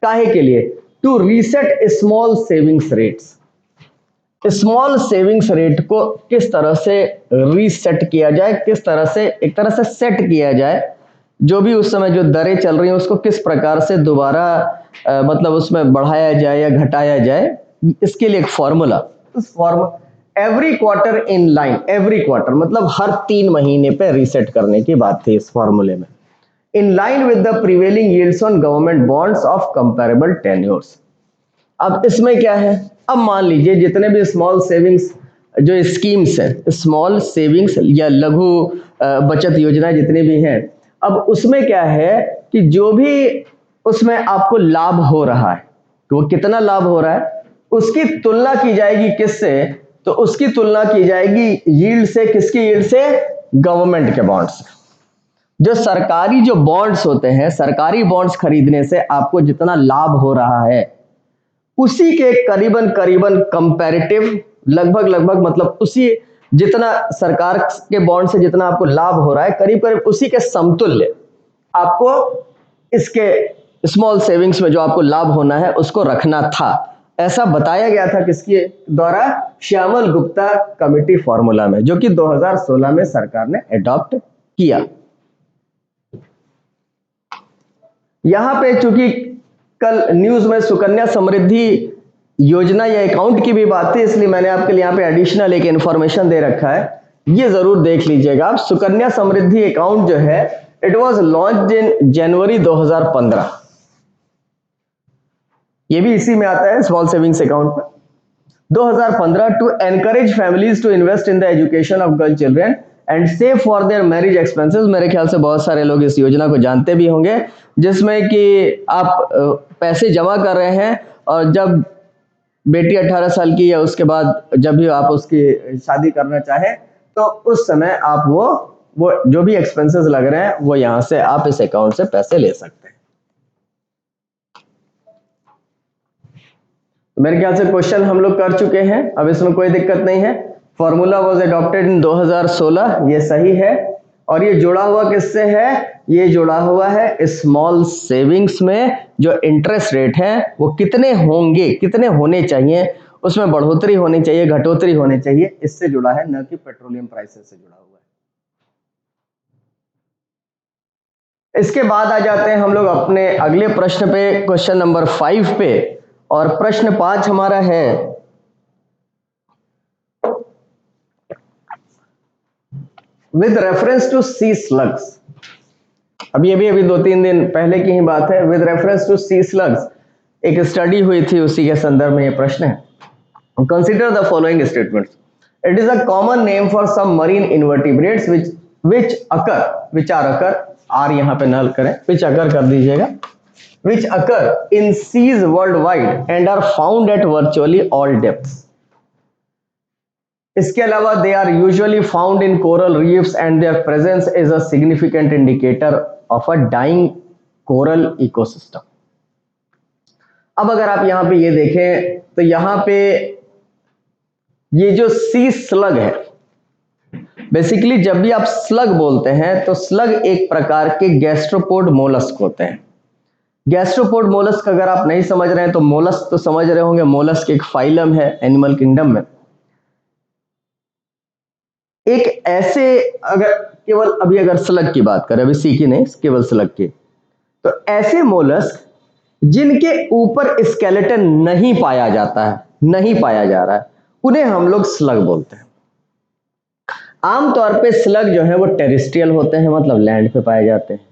काहे के लिए, to reset small savings rates. Small savings rate को किस तरह से रीसेट किया जाए, किस तरह से एक तरह से सेट किया जाए, जो भी उस समय जो दरें चल रही हैं उसको किस प्रकार से दोबारा मतलब उसमें बढ़ाया जाए या घटाया जाए, इसके लिए एक फॉर्मूला। उस formula every quarter in line, every quarter मतलब हर 3 महीने पे रीसेट करने की बात थी इस फॉर्मूले में। In line with the prevailing yields on government bonds of comparable tenures. अब इसमें क्या है, अब मान लीजिए जितने भी स्मॉल सेविंग्स जो स्कीम्स हैं, स्मॉल सेविंग्स या लघु बचत योजना जितनी भी हैं, अब उसमें क्या है कि जो भी उसमें आपको लाभ हो रहा है, तो वो कितना लाभ हो रहा है उसकी तुलना की जाएगी किससे, तो उसकी तुलना की जाएगी यील्ड से। किसकी यील्ड से? गवर्नमेंट के बॉन्ड्स। जो सरकारी जो बॉन्ड्स होते हैं, सरकारी बॉन्ड्स खरीदने से आपको जितना लाभ हो रहा है उसी के करीबन करीबन कंपैरेटिव, लगभग लगभग मतलब उसी जितना सरकार के बॉन्ड से जितना आपको लाभ हो रहा है करीब करीब उसी के समतुल्य आपको इसके स्मॉल सेविंग्स में जो आपको लाभ होना है उसको रखना था। ऐसा बताया गया था किसके द्वारा? श्यामल गुप्ता कमेटी फॉर्मूला में, जो कि 2016 में सरकार ने अडॉप्ट किया। यहां पे चूंकि कल न्यूज में सुकन्या समृद्धि योजना या अकाउंट की भी बात थी, इसलिए मैंने आपके लिए यहाँ पे एडिशनल एक इंफॉर्मेशन दे रखा है, ये जरूर देख लीजिएगा। सुकन्या समृद्धि अकाउंट जो है इट वाज लॉन्च्ड इन जनवरी 2015, ये भी इसी में आता है स्मॉल सेविंग्स अकाउंट में। 2015 to encourage families to invest in the education of girl children and save for their marriage expenses. मेरे ख्याल से बहुत सारे लोग इस योजना को जानते भी होंगे, जिसमें कि आप पैसे जमा कर रहे हैं और जब बेटी 18 साल की या उसके बाद जब भी आप उसकी शादी करना चाहें तो उस समय आप वो जो भी एक्सपेंसेस लग रहे हैं वो यहाँ से आप इस अकाउंट से पैसे ले सकते हैं। मेरे ख्याल से क्वेश्चन हम लोग कर चुके हैं, अब इसमें कोई दिक्कत नहीं है। फॉर्मूला वाज अडॉप्टेड इन 2016, ये सही है। और ये जुड़ा हुआ किससे है? ये जुड़ा हुआ है स्मॉल सेविंग्स में जो इंटरेस्ट रेट है वो कितने होंगे, कितने होने चाहिए, उसमें बढ़ोतरी होनी चाहिए, घटोतरी होनी चाहिए, इससे जुड़ा है, न कि पेट्रोलियम प्राइसेस से जुड़ा हुआ है। इसके बाद आ जाते हैं हम लोग अपने अगले प्रश्न पे, क्वेश्चन नंबर 5 पे। और प्रश्न 5 हमारा है with reference to sea slugs. अभी 2-3 दिन पहले की ही बात है। With reference to sea slugs एक स्टडी हुई थी, उसी के संदर्भ में ये प्रश्न है। Consider the following statements. It is a common name for some marine invertebrates which occur, are यहाँ पे नल करें, which occur कर दीजिएगा, which occur in seas worldwide and are found at virtually all depths. इसके अलावा they are usually found in coral reefs and their presence is a significant indicator of a dying coral ecosystem. अब अगर आप यहां पे ये देखें तो यहां पे ये जो सी स्लग है, बेसिकली जब भी आप स्लग बोलते हैं तो स्लग एक प्रकार के गैस्ट्रोपोड मोलस्क होते हैं। गैस्ट्रोपोड मोलस्क अगर आप नहीं समझ रहे हैं तो मोलस्क तो समझ रहे होंगे, मोलस्क एक फाइलम है एनिमल किंगडम में। एक ऐसे, अगर केवल अभी अगर स्लग की बात करें, अभी सी की नहीं, केवल स्लग की, तो ऐसे मोलस्क जिनके ऊपर स्केलेटन नहीं पाया जाता है, नहीं पाया जा रहा है, उन्हें हम लोग स्लग बोलते हैं। आमतौर पे स्लग जो है वो टेरेस्ट्रियल होते हैं, मतलब लैंड पे पाए जाते हैं,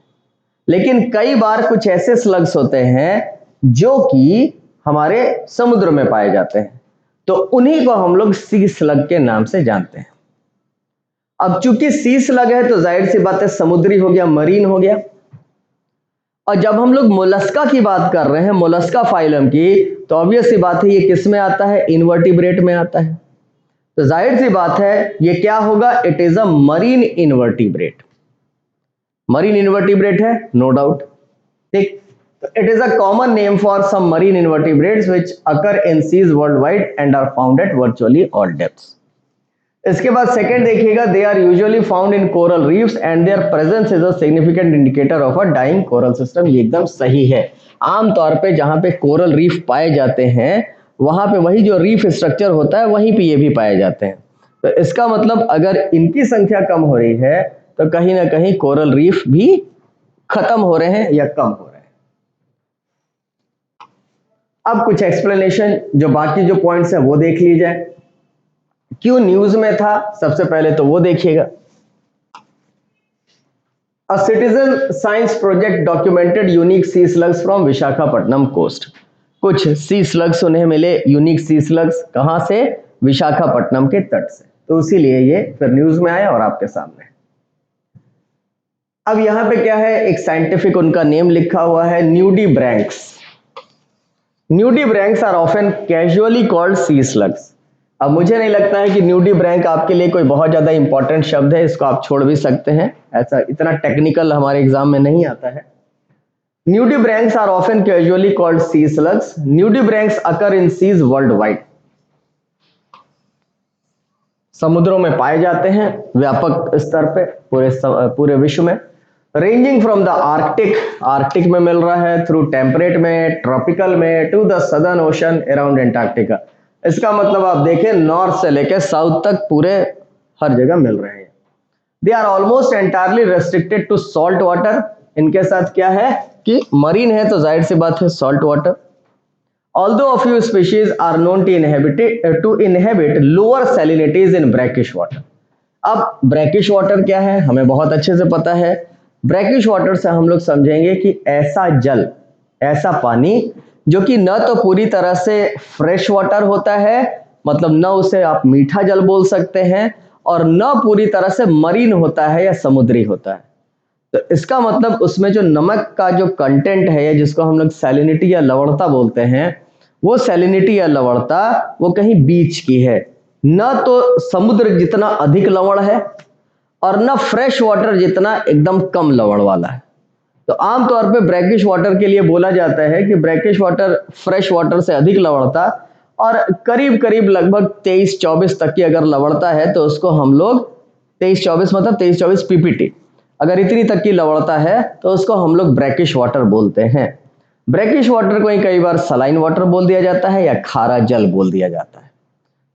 लेकिन कई बार कुछ ऐसे स्लग्स होते हैं जो कि हमारे समुद्र में पाए जाते हैं, तो उन्हीं को हम लोग सी स्लग के नाम से जानते हैं। अब चूंकि सी स्लग है तो जाहिर सी बात है समुद्री हो गया, मरीन हो गया। और जब हम लोग मोलस्का की बात कर रहे हैं, मोलस्का फाइलम की, तो ऑब्वियस सी बात है ये किस में आता है? इनवर्टिब्रेट में आता है। तो जाहिर सी बात है ये क्या होगा? It is a marine invertebrate. Marine invertebrate है, नो डाउट, ठीक। तो it is a common name for some marine invertebrates which occur in seas world wide and are found at virtually all depths. इसके बाद second देखिएगा, they are usually found in coral reefs and their presence is a significant indicator of a dying coral system. ये एकदम सही है। आमतौर पे जहां पे कोरल रीफ पाए जाते हैं वहां पे वही जो रीफ स्ट्रक्चर होता है वहीं पे ये भी पाए जाते हैं। तो इसका मतलब अगर इनकी संख्या कम हो रही है तो कहीं ना कहीं कोरल रीफ भी खत्म हो रहे हैं या कम हो रहे हैं। अब कुछ एक्सप्लेनेशन जो बाकी जो पॉइंट्स हैं वो देख लीजिए। क्यों न्यूज में था, सबसे पहले तो वो देखिएगा। A citizen science project documented unique sea slugs from Visakhapatnam coast. कुछ सी स्लग्स उन्हें मिले, यूनिक सी स्लग्स, कहां से? विशाखापट्टनम के तट से। तो इसीलिए ये फिर न्यूज में आया और आपके सामने। अब यहां पे क्या है, एक साइंटिफिक उनका नेम लिखा हुआ है, nudibranchs. Nudibranchs are often casually called sea slugs. अब मुझे नहीं लगता है कि न्यूडीब्रैंक आपके लिए कोई बहुत ज्यादा इंपॉर्टेंट शब्द है, इसको आप छोड़ भी सकते हैं, ऐसा इतना टेक्निकल हमारे एग्जाम में नहीं आता है। Nudibranchs are often casually called sea slugs. Nudibranchs occur in seas world wide. समुद्रों में पाए जाते हैं व्यापक स्तर पे पूरे विश्व में। रेंजिंग फ्रॉम द आर्कटिक में मिल रहा है, थ्रू टेम्परेट में, ट्रॉपिकल में, to the southern ocean around Antarctica. इसका मतलब आप देखें नॉर्थ से लेकर साउथ तक पूरे हर जगह मिल रहे हैं। They are almost entirely restricted to salt water. इनके साथ क्या है कि मरीन है तो जाहिर सी बात है salt water. Although a few species are known to inhabit lower salinities in brackish water। अब ब्रैकिश वाटर क्या है हमें बहुत अच्छे से पता है। ब्रैकिश वाटर से हम लोग समझेंगे कि ऐसा जल, ऐसा पानी जो कि न तो पूरी तरह से फ्रेश वाटर होता है, मतलब न उसे आप मीठा जल बोल सकते हैं, और न पूरी तरह से मरीन होता है या समुद्री होता है। तो इसका मतलब उसमें जो नमक का जो कंटेंट है या जिसको हम लोग सैलिनिटी या लवणता बोलते हैं, वो सैलिनिटी या लवणता वो कहीं बीच की है। न तो समुद्र जितना अधिक लवण है और न फ्रेश वाटर जितना एकदम कम लवण वाला है। तो आमतौर पे ब्रैकिश वाटर के लिए बोला जाता है कि ब्रैकिश वाटर फ्रेश वाटर से अधिक लवणता और करीब करीब लगभग 23-24 तक की अगर लवणता है तो उसको हम लोग 23-24 मतलब 23-24 पीपीटी, अगर इतनी तक की लवणता है तो उसको हम लोग ब्रैकिश वाटर बोलते हैं। ब्रैकिश वाटर को ही कई बार सलाइन वाटर बोल दिया जाता है या खारा जल बोल दिया जाता है।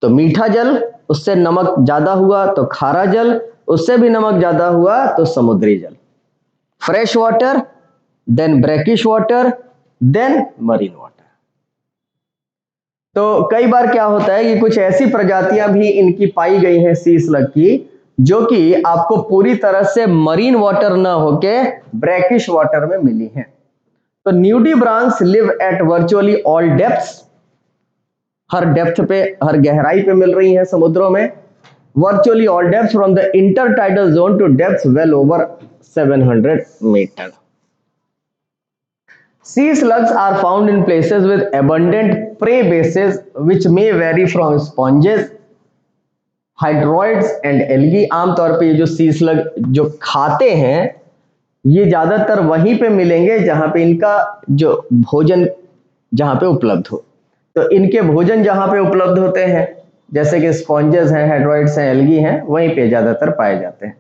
तो मीठा जल, उससे नमक ज्यादा हुआ तो खारा जल, उससे भी नमक ज्यादा हुआ तो समुद्री जल। Fresh water, then brackish water, then marine water. तो कई बार क्या होता है कि कुछ ऐसी प्रजातियां भी इनकी पाई गई हैं सी स्लग की, जो कि आपको पूरी तरह से मरीन वाटर ना होके ब्रैकिश वाटर में मिली हैं। तो nudibranchs live at virtually all depths. हर डेप्थ पे, हर गहराई पे मिल रही हैं समुद्रों में। Virtually all depths from the intertidal zone to depths well over 700 metre. Sea slugs are found in places with abundant prey bases which may vary from sponges, hydroids and algae। आमतौर पे ये जो सी स्लग जो खाते हैं ये ज्यादातर वहीं पे मिलेंगे जहां पे इनका जो भोजन जहां पे उपलब्ध हो। तो इनके भोजन जहां पे उपलब्ध होते हैं जैसे कि स्पॉन्जेस हैं, हाइड्रोइड्स हैं, एल्गी हैं, वहीं पे ज्यादातर पाए जाते हैं।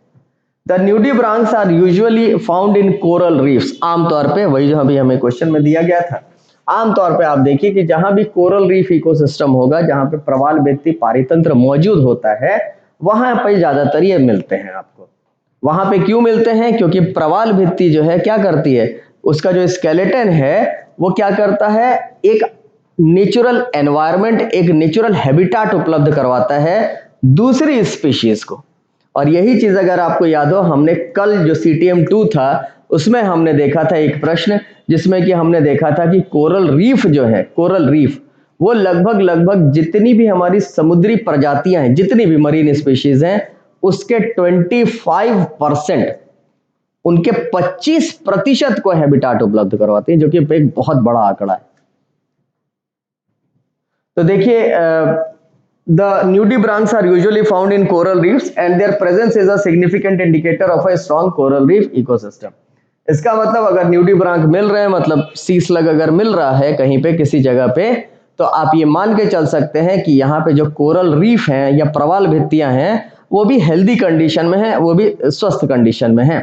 The nudibranchs are usually found in coral reefs. आमतौर पे वही जो अभी हमें क्वेश्चन में दिया गया था, आमतौर पे आप देखिए कि जहां भी कोरल रीफ इकोसिस्टम होगा, जहां पे प्रवाल भित्ति पारितंत्र मौजूद होता है, वहां पे ज्यादातर ये मिलते हैं आपको। वहां पे क्यों मिलते हैं? क्योंकि प्रवाल भित्ति जो है क्या करती है, उसका जो स्केलेटन है वो क्या करता है, एक नेचुरल एनवायरनमेंट, एक नेचुरल हैबिटाट उपलब्ध करवाता है दूसरी स्पीशीज को। और यही चीज अगर आपको याद हो, हमने कल जो CTM2 था उसमें हमने देखा था एक प्रश्न जिसमें कि हमने देखा था कि कोरल रीफ जो है, कोरल रीफ वो लगभग जितनी भी हमारी समुद्री प्रजातियां हैं, जितनी भी मरीन स्पीशीज हैं, उसके 25%, उनके 25% को हैबिटाट उपलब्ध करवाती हैं, जो कि एक बहुत बड़ा आंकड़ा है। तो देखिए the nudibranchs are usually found in coral reefs and their presence is a significant indicator of a strong coral reef ecosystem। इसका मतलब अगर न्यूडीब्रांक मिल रहे हैं, मतलब सी स्लग अगर मिल रहा है कहीं पे किसी जगह पे, तो आप ये मान के चल सकते हैं कि यहाँ पे जो कोरल रीफ हैं या प्रवाल भित्तियां हैं वो भी हेल्दी कंडीशन में है, वो भी स्वस्थ कंडीशन में है।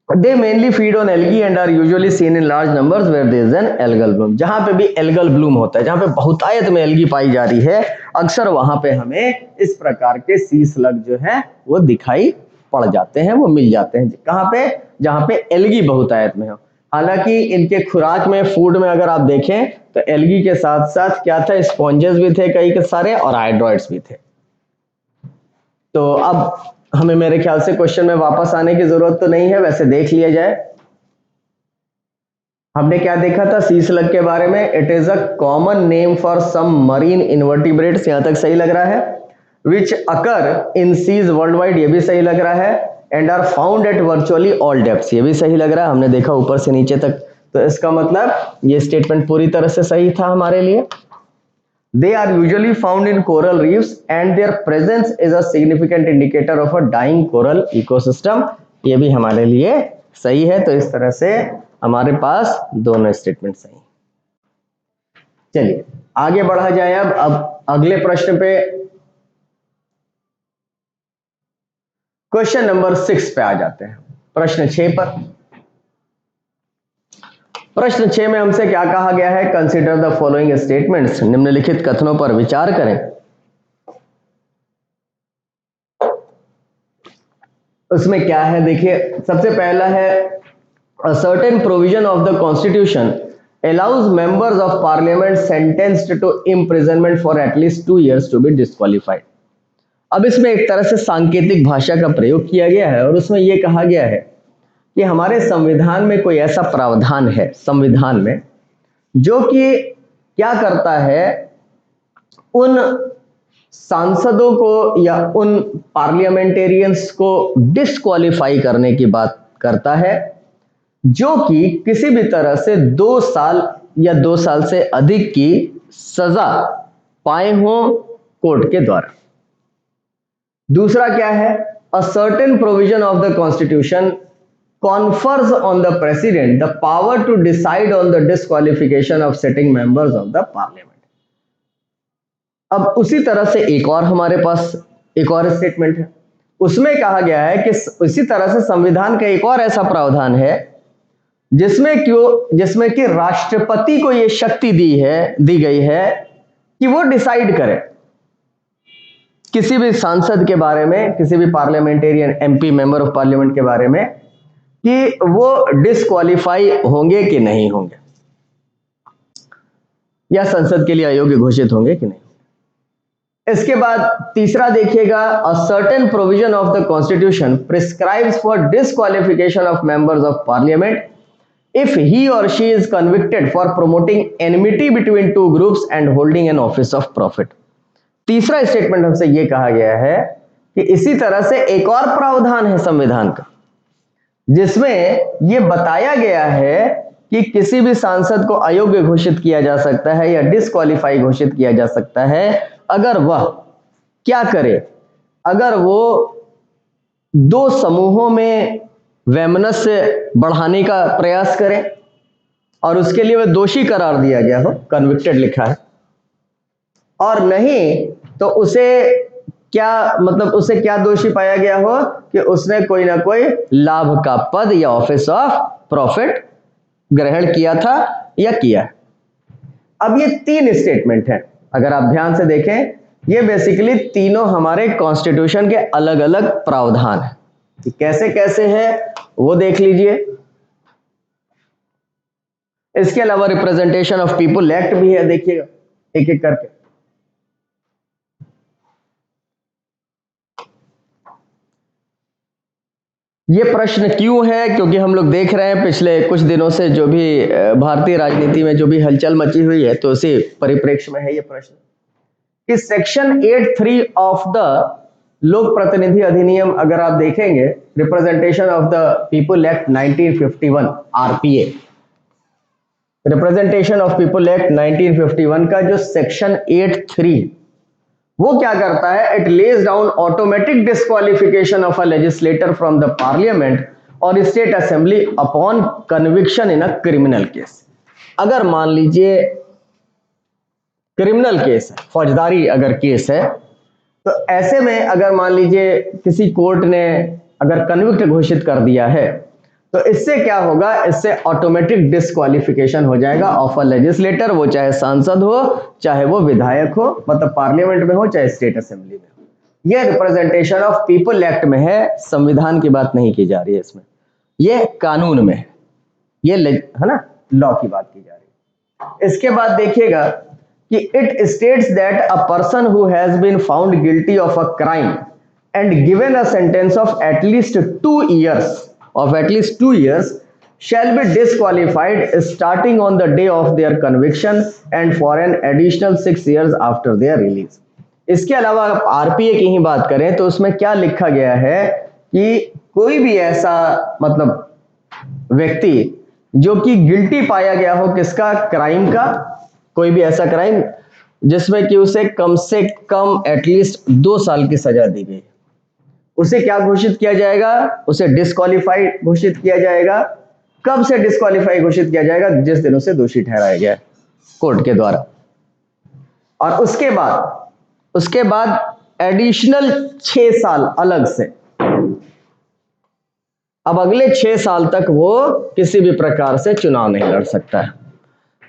They mainly feed on algae and are usually seen in large numbers where there is an algal bloom। जहां पे भी एल्गल ब्लूम होता है, जहां पे बहुतायत में एल्गी पाई जा रही है, अक्सर वहां पे हमें इस प्रकार के सी स्लग जो है वो दिखाई पड़ जाते हैं, वो मिल जाते हैं। कहां पे? जहां पे एल्गी बहुतायत में हो। हालांकि इनके खुराक में, फूड में अगर आप देखें तो एल्गी के साथ साथ क्या था, स्पॉन्जेस भी थे कई के सारे और हाइड्रॉइड्स भी थे। तो अब हमें मेरे ख्याल से क्वेश्चन में वापस आने की जरूरत तो नहीं है, वैसे देख लिया जाए। हमने क्या देखा था सी स्लग के बारे में? It is a common name for some marine invertebrates, यहां तक सही लग रहा है। Which occur in seas world wide, ये भी सही लग रहा है। And are found at virtually all depths, ये भी सही लग रहा है, हमने देखा ऊपर से नीचे तक। तो इसका मतलब ये स्टेटमेंट पूरी तरह से सही था हमारे लिए। They are usually found in coral reefs and their presence is a significant indicator of a dying coral ecosystem, ये भी हमारे लिए सही है। तो इस तरह से हमारे पास दोनों स्टेटमेंट सही। चलिए आगे बढ़ा जाए। अब अगले प्रश्न पे, क्वेश्चन नंबर 6 पे आ जाते हैं। प्रश्न 6 पर, प्रश्न 6 में हमसे क्या कहा गया है? कंसीडर द फॉलोइंग स्टेटमेंट्स, निम्नलिखित कथनों पर विचार करें। उसमें क्या है देखिए, सबसे पहला है a certain provision of the constitution allows members of parliament sentenced to imprisonment for at least 2 years to be disqualified। अब इसमें एक तरह से सांकेतिक भाषा का प्रयोग किया गया है और उसमें यह कहा गया है कि हमारे संविधान में कोई ऐसा प्रावधान है संविधान में जो कि क्या करता है, उन सांसदों को या उन पार्लियामेंटेरियंस को डिस्क्वालीफाई करने की बात करता है जो कि किसी भी तरह से 2 साल या 2 साल से अधिक की सजा पाए हों कोर्ट के द्वारा। दूसरा क्या है? अ certain provision of the constitution confers on the president the power to decide on the disqualification of sitting members of the parliament। अब उसी तरह से एक और हमारे पास एक और स्टेटमेंट है, उसमें कहा गया है कि उसी तरह से संविधान का एक और ऐसा प्रावधान है जिसमें कि राष्ट्रपति को यह शक्ति दी गई है कि वो डिसाइड करे किसी भी सांसद के बारे में, किसी भी parliamentarian MP member of parliament के बारे में कि वो डिस्क्वालीफाई होंगे कि नहीं होंगे या संसद के लिए अयोग्य घोषित होंगे कि नहीं। इसके बाद तीसरा देखिएगा, अ certain provision of the constitution prescribes for disqualification of members of parliament if he or she is convicted for promoting enmity between two groups and holding an office of profit। तीसरा स्टेटमेंट हमसे यह कहा गया है कि इसी तरह से एक और प्रावधान है संविधान का जिसमें यह बताया गया है कि किसी भी सांसद को अयोग्य घोषित किया जा सकता है या डिस्क्वालीफाई घोषित किया जा सकता है अगर वह क्या करे, अगर वो 2 समूहों में वैमनस्य बढ़ाने का प्रयास करें और उसके लिए वह दोषी करार दिया गया हो, कन्विक्टेड लिखा है, और नहीं तो उसे क्या दोषी पाया गया हो कि उसने कोई ना कोई लाभ का पद या ऑफिस ऑफ प्रॉफिट ग्रहण किया था या किया है। अब ये 3 स्टेटमेंट हैं, अगर आप ध्यान से देखें ये बेसिकली तीनों हमारे कॉन्स्टिट्यूशन के अलग अलग प्रावधान हैं। कैसे कैसे है वो देख लीजिए। इसके अलावा रिप्रेजेंटेशन ऑफ पीपुल एक्ट भी है, देखिएगा एक एक करके। ये प्रश्न क्यों है? क्योंकि हम लोग देख रहे हैं पिछले कुछ दिनों से जो भी भारतीय राजनीति में जो भी हलचल मची हुई है, तो उसी परिप्रेक्ष्य में है ये प्रश्न कि सेक्शन 8(3) ऑफ द लोक प्रतिनिधि अधिनियम अगर आप देखेंगे, representation of the people act 1951 RPA, representation of people act 1951 का जो सेक्शन 8(3) वो क्या करता है? It lays down automatic disqualification of a legislator from the parliament और state assembly upon conviction in a criminal case. अगर मान लीजिए क्रिमिनल केस है, फौजदारी अगर केस है, तो ऐसे में अगर मान लीजिए किसी कोर्ट ने अगर कन्विक्ट घोषित कर दिया है, तो इससे क्या होगा, इससे ऑटोमेटिक डिस्क्वालिफिकेशन हो जाएगा ऑफ अ लेजिस्लेटर, वो चाहे सांसद हो, चाहे वो विधायक हो, मतलब पार्लियामेंट में हो, चाहे स्टेट असेंबली में हो। यह रिप्रेजेंटेशन ऑफ पीपल एक्ट में है, संविधान की बात नहीं की जा रही है इसमें, यह कानून में है, ये है ना, लॉ की बात की जा रही है। इसके बाद देखिएगा कि it states that a person who has been found guilty of a crime and given a sentence of at least 2 years shall be disqualified starting on the day of their conviction and for an additional 6 years after their release। इसके अलावा RPA की ही बात करें तो उसमें क्या लिखा गया है कि कोई भी ऐसा मतलब व्यक्ति जो कि गिल्टी पाया गया हो किसका, क्राइम का, कोई भी ऐसा क्राइम जिसमें कि उसे कम से कम एटलीस्ट 2 साल की सजा दी गई, उसे क्या घोषित किया जाएगा, उसे डिस्क्वालीफाइड घोषित किया जाएगा। कब से डिस्क्वालीफाई घोषित किया जाएगा, जिस दिन उसे दोषी ठहराया गया कोर्ट के द्वारा। और उसके बाद एडिशनल 6 साल अलग से, अब अगले 6 साल तक वो किसी भी प्रकार से चुनाव नहीं लड़ सकता है।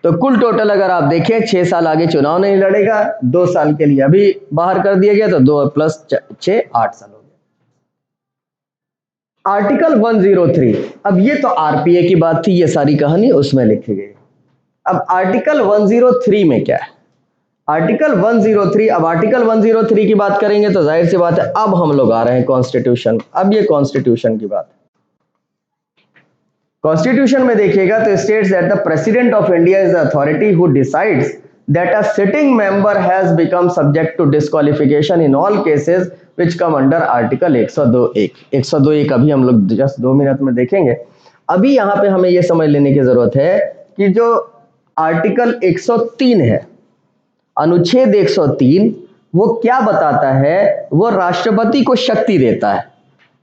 तो कुल टोटल अगर आप देखें 6 साल आगे चुनाव नहीं लड़ेगा, 2 साल के लिए अभी बाहर कर दिया गया, तो 2 + 6 8 साल हो गया। आर्टिकल 103, अब ये तो आरपीए की बात थी, ये सारी कहानी उसमें लिखी गई। अब आर्टिकल 103 में क्या है, आर्टिकल 103, अब आर्टिकल 103 की बात करेंगे तो जाहिर सी बात है अब हम लोग आ रहे हैं कॉन्स्टिट्यूशन। अब ये कॉन्स्टिट्यूशन की बात है। कॉन्स्टिट्यूशन में देखिएगा तो states that the President of India is the authority who decides that a sitting member has become subject to disqualification in all cases which come under article 102(1). अभी हम लोग जस्ट 2 मिनट में देखेंगे। अभी यहाँ पे हमें ये समझ लेने की जरूरत है कि जो आर्टिकल 103 है, अनुच्छेद 103, वो क्या बताता है, वो राष्ट्रपति को शक्ति देता है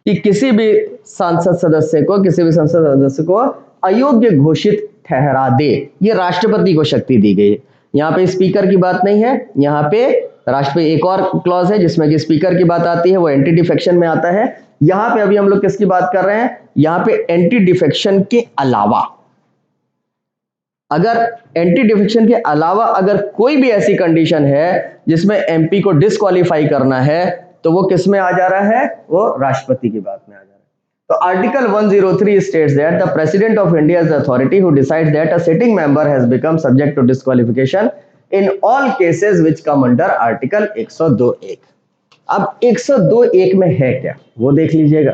कि किसी भी संसद सदस्य को अयोग्य घोषित ठहरा दे। ये राष्ट्रपति को शक्ति दी गई है। यहाँ पे स्पीकर की बात नहीं है, यहाँ पे राष्ट्रपति, एक और क्लॉज है जिसमें कि स्पीकर की बात आती है, वो एंटी डिफेक्शन में आता है। यहाँ पे अभी हम लोग किसकी बात कर रहे हैं, यहाँ पे एंटी डिफेक्शन के अलावा, अगर एंटी डिफेक्शन के अलावा अगर कोई भी ऐसी कंडीशन है जिसमें एमपी को डिस्क्वालीफाई करना है, तो वो किस में आ जा रहा है, वो राष्ट्रपति की बात में आ जा रहा है। तो article 103 states that the President of India is the authority who decides that a sitting member has become subject to disqualification in all cases which come under article 102(1). अब 102(1) में है क्या, वो देख लीजिएगा।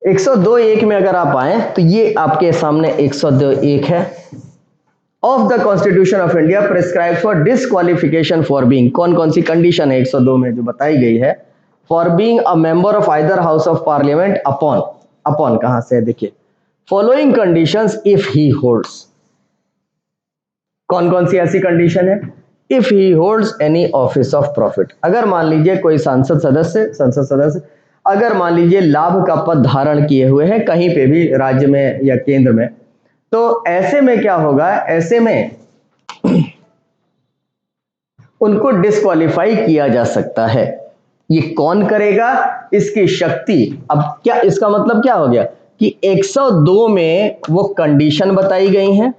102(1) में अगर आप आए तो ये आपके सामने 102(1) है। Of the constitution of India prescribes for disqualification for being, कौन कौन सी कंडीशन है 102 में जो बताई गई है, for being a member of either house of parliament upon कहां से है, देखिए, following conditions if he holds. कौन कौन सी ऐसी कंडीशन है, if he holds any office of profit, अगर मान लीजिए कोई संसद सदस्य अगर मान लीजिए लाभ का पद धारण किए हुए हैं कहीं पे भी राज्य में या केंद्र में, तो ऐसे में क्या होगा, ऐसे में उनको डिस्क्वालीफाई किया जा सकता है। ये कौन करेगा, इसकी शक्ति, अब क्या इसका मतलब क्या हो गया कि 102 में वो कंडीशन बताई गई हैं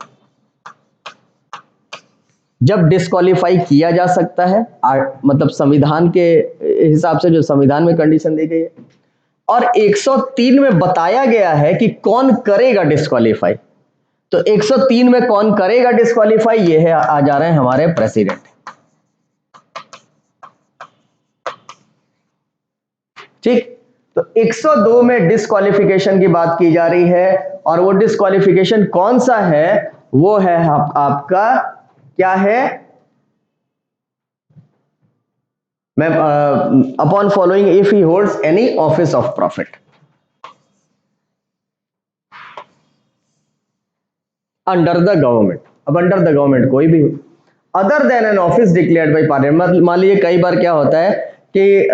जब डिस्क्वालीफाई किया जा सकता है, मतलब संविधान के हिसाब से जो संविधान में कंडीशन दी गई है, और 103 में बताया गया है कि कौन करेगा डिस्क्वालीफाई। तो 103 में कौन करेगा डिस्क्वालीफाई, ये है आ जा रहे हैं हमारे प्रेसिडेंट। ठीक, तो 102 में डिस्क्वालिफिकेशन की बात की जा रही है, और वो डिस्क्वालिफिकेशन कौन सा है, वो है आपका क्या है, मैं upon following if he holds any office of profit under the government. अब अंडर द गवर्नमेंट कोई भी हो, other than an office declared by parliament. मान लीजिए कई बार क्या होता है कि